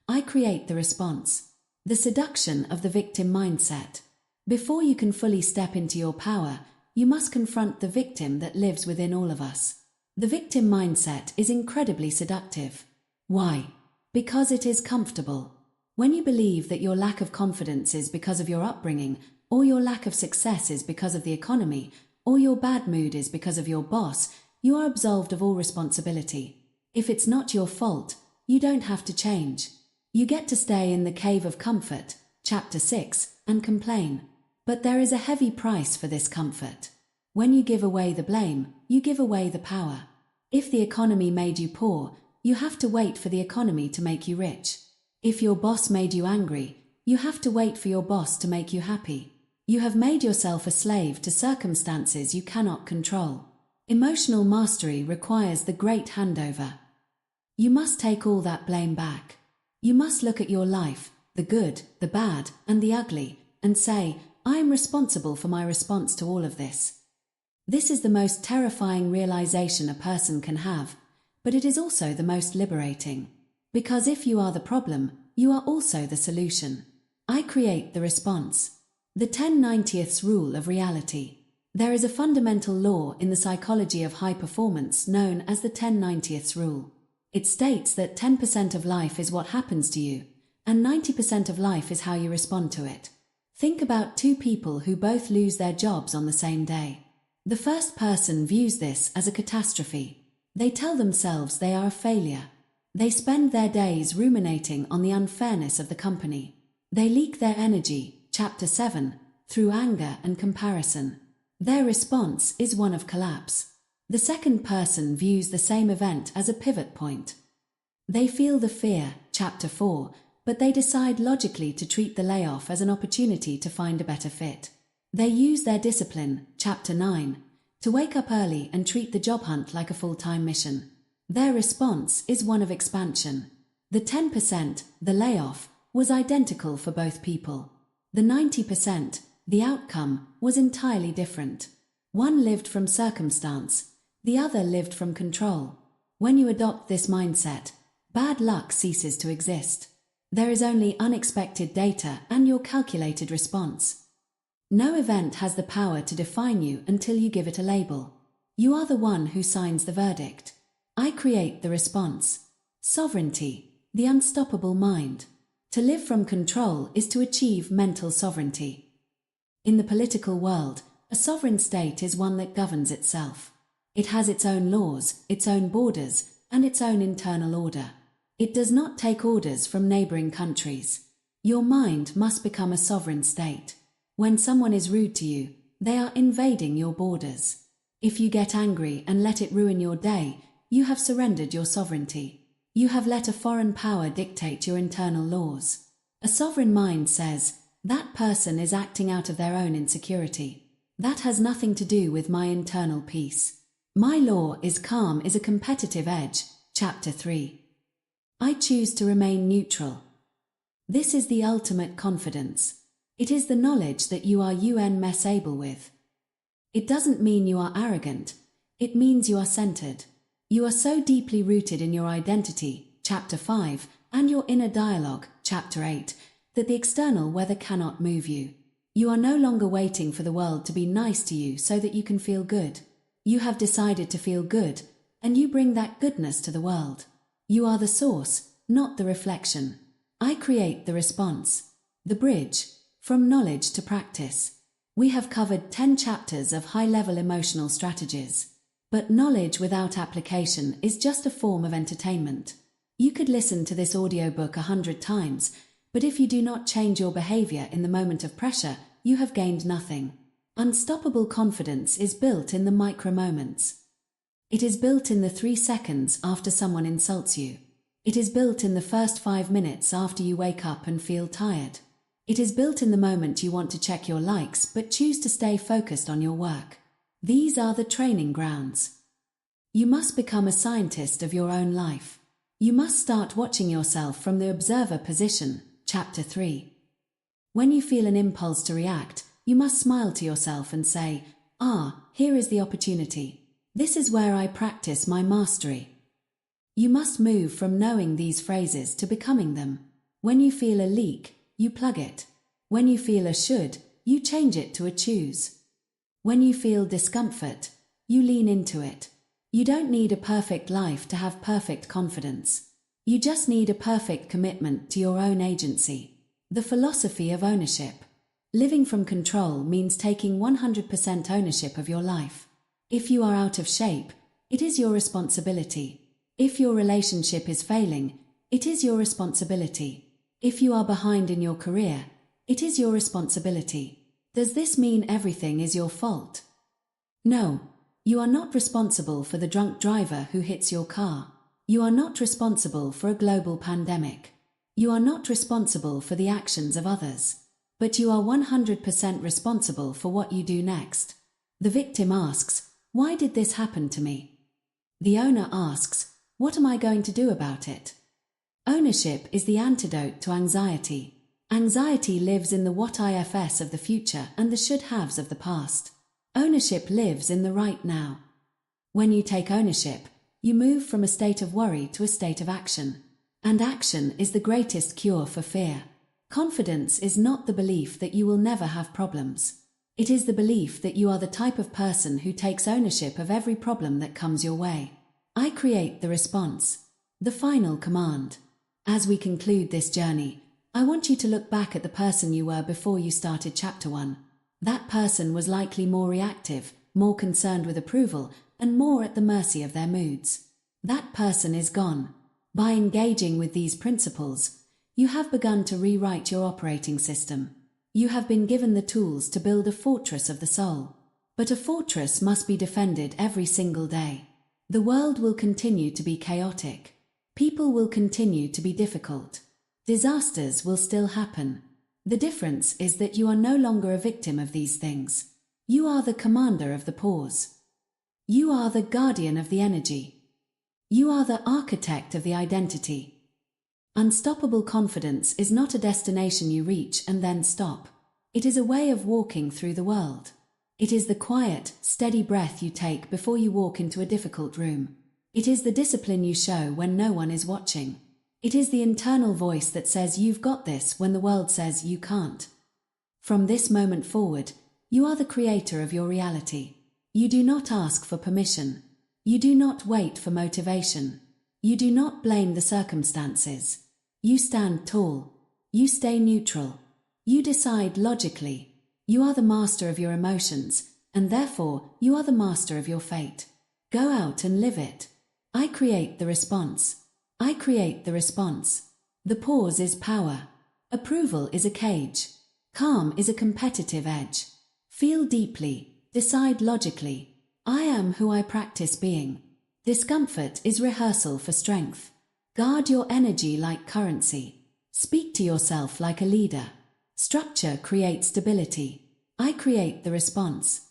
I create the response. The seduction of the victim mindset. Before you can fully step into your power, you must confront the victim that lives within all of us. The victim mindset is incredibly seductive. Why? Because it is comfortable. When you believe that your lack of confidence is because of your upbringing, or your lack of success is because of the economy, or your bad mood is because of your boss, you are absolved of all responsibility. If it's not your fault, you don't have to change. You get to stay in the cave of comfort, chapter 6, and complain. But there is a heavy price for this comfort. When you give away the blame, you give away the power. If the economy made you poor, you have to wait for the economy to make you rich. If your boss made you angry, you have to wait for your boss to make you happy. You have made yourself a slave to circumstances you cannot control. Emotional mastery requires the great handover. You must take all that blame back. You must look at your life, the good, the bad, and the ugly, and say, I am responsible for my response to all of this. This is the most terrifying realization a person can have, but it is also the most liberating. Because if you are the problem, you are also the solution. I create the response. The 10/90ths rule of reality. There is a fundamental law in the psychology of high performance known as the 10/90ths rule. It states that 10% of life is what happens to you, and 90% of life is how you respond to it. Think about two people who both lose their jobs on the same day. The first person views this as a catastrophe. They tell themselves they are a failure. They spend their days ruminating on the unfairness of the company. They leak their energy, chapter 7, through anger and comparison. Their response is one of collapse. The second person views the same event as a pivot point. They feel the fear, chapter 4, but they decide logically to treat the layoff as an opportunity to find a better fit. They use their discipline, chapter 9, to wake up early and treat the job hunt like a full-time mission. Their response is one of expansion. The 10%, the layoff, was identical for both people. The 90%, the outcome, was entirely different. One lived from circumstance, the other lived from control. When you adopt this mindset, bad luck ceases to exist. There is only unexpected data and your calculated response. No event has the power to define you until you give it a label. You are the one who signs the verdict. I create the response. Sovereignty, the unstoppable mind. To live from control is to achieve mental sovereignty. In the political world, a sovereign state is one that governs itself. It has its own laws, its own borders, and its own internal order. It does not take orders from neighboring countries. Your mind must become a sovereign state. When someone is rude to you, they are invading your borders. If you get angry and let it ruin your day, you have surrendered your sovereignty. You have let a foreign power dictate your internal laws. A sovereign mind says, that person is acting out of their own insecurity. That has nothing to do with my internal peace. My law is calm is a competitive edge, chapter 3. I choose to remain neutral. This is the ultimate confidence. It is the knowledge that you are able with. It doesn't mean you are arrogant. It means you are centered. You are so deeply rooted in your identity, chapter 5, and your inner dialogue, chapter 8, that the external weather cannot move you. You are no longer waiting for the world to be nice to you so that you can feel good. You have decided to feel good, and you bring that goodness to the world. You are the source, not the reflection. I create the response. The bridge, from knowledge to practice. We have covered 10 chapters of high-level emotional strategies. But knowledge without application is just a form of entertainment. You could listen to this audiobook 100 times, but if you do not change your behavior in the moment of pressure, you have gained nothing. Unstoppable confidence is built in the micro moments. It is built in the 3 seconds after someone insults you. It is built in the first 5 minutes after you wake up and feel tired. It is built in the moment you want to check your likes but choose to stay focused on your work. These are the training grounds. You must become a scientist of your own life. You must start watching yourself from the observer position, chapter 3. When you feel an impulse to react, you must smile to yourself and say, here is the opportunity. This is where I practice my mastery. You must move from knowing these phrases to becoming them. When you feel a leak, you plug it. When you feel a should, you change it to a choose. When you feel discomfort, you lean into it. You don't need a perfect life to have perfect confidence. You just need a perfect commitment to your own agency. The philosophy of ownership. Living from control means taking 100% ownership of your life. If you are out of shape, it is your responsibility. If your relationship is failing, it is your responsibility. If you are behind in your career, it is your responsibility. Does this mean everything is your fault? No. You are not responsible for the drunk driver who hits your car. You are not responsible for a global pandemic. You are not responsible for the actions of others. But you are 100% responsible for what you do next. The victim asks, why did this happen to me? The owner asks, what am I going to do about it? Ownership is the antidote to anxiety. Anxiety lives in the what-ifs of the future and the should-haves of the past. Ownership lives in the right now. When you take ownership, you move from a state of worry to a state of action. And action is the greatest cure for fear. Confidence is not the belief that you will never have problems. It is the belief that you are the type of person who takes ownership of every problem that comes your way. I create the response. The final command. As we conclude this journey, I want you to look back at the person you were before you started chapter 1. That person was likely more reactive, more concerned with approval, and more at the mercy of their moods. That person is gone. By engaging with these principles, you have begun to rewrite your operating system. You have been given the tools to build a fortress of the soul. But a fortress must be defended every single day. The world will continue to be chaotic. People will continue to be difficult. Disasters will still happen. The difference is that you are no longer a victim of these things. You are the commander of the pause. You are the guardian of the energy. You are the architect of the identity. Unstoppable confidence is not a destination you reach and then stop. It is a way of walking through the world. It is the quiet, steady breath you take before you walk into a difficult room. It is the discipline you show when no one is watching. It is the internal voice that says you've got this when the world says you can't. From this moment forward, you are the creator of your reality. You do not ask for permission. You do not wait for motivation. You do not blame the circumstances. You stand tall. You stay neutral. You decide logically. You are the master of your emotions, and therefore you are the master of your fate. Go out and live it. I create the response. I create the response. The pause is power. Approval is a cage. Calm is a competitive edge. Feel deeply. Decide logically. I am who I practice being. Discomfort is rehearsal for strength. Guard your energy like currency. Speak to yourself like a leader. Structure creates stability. I create the response.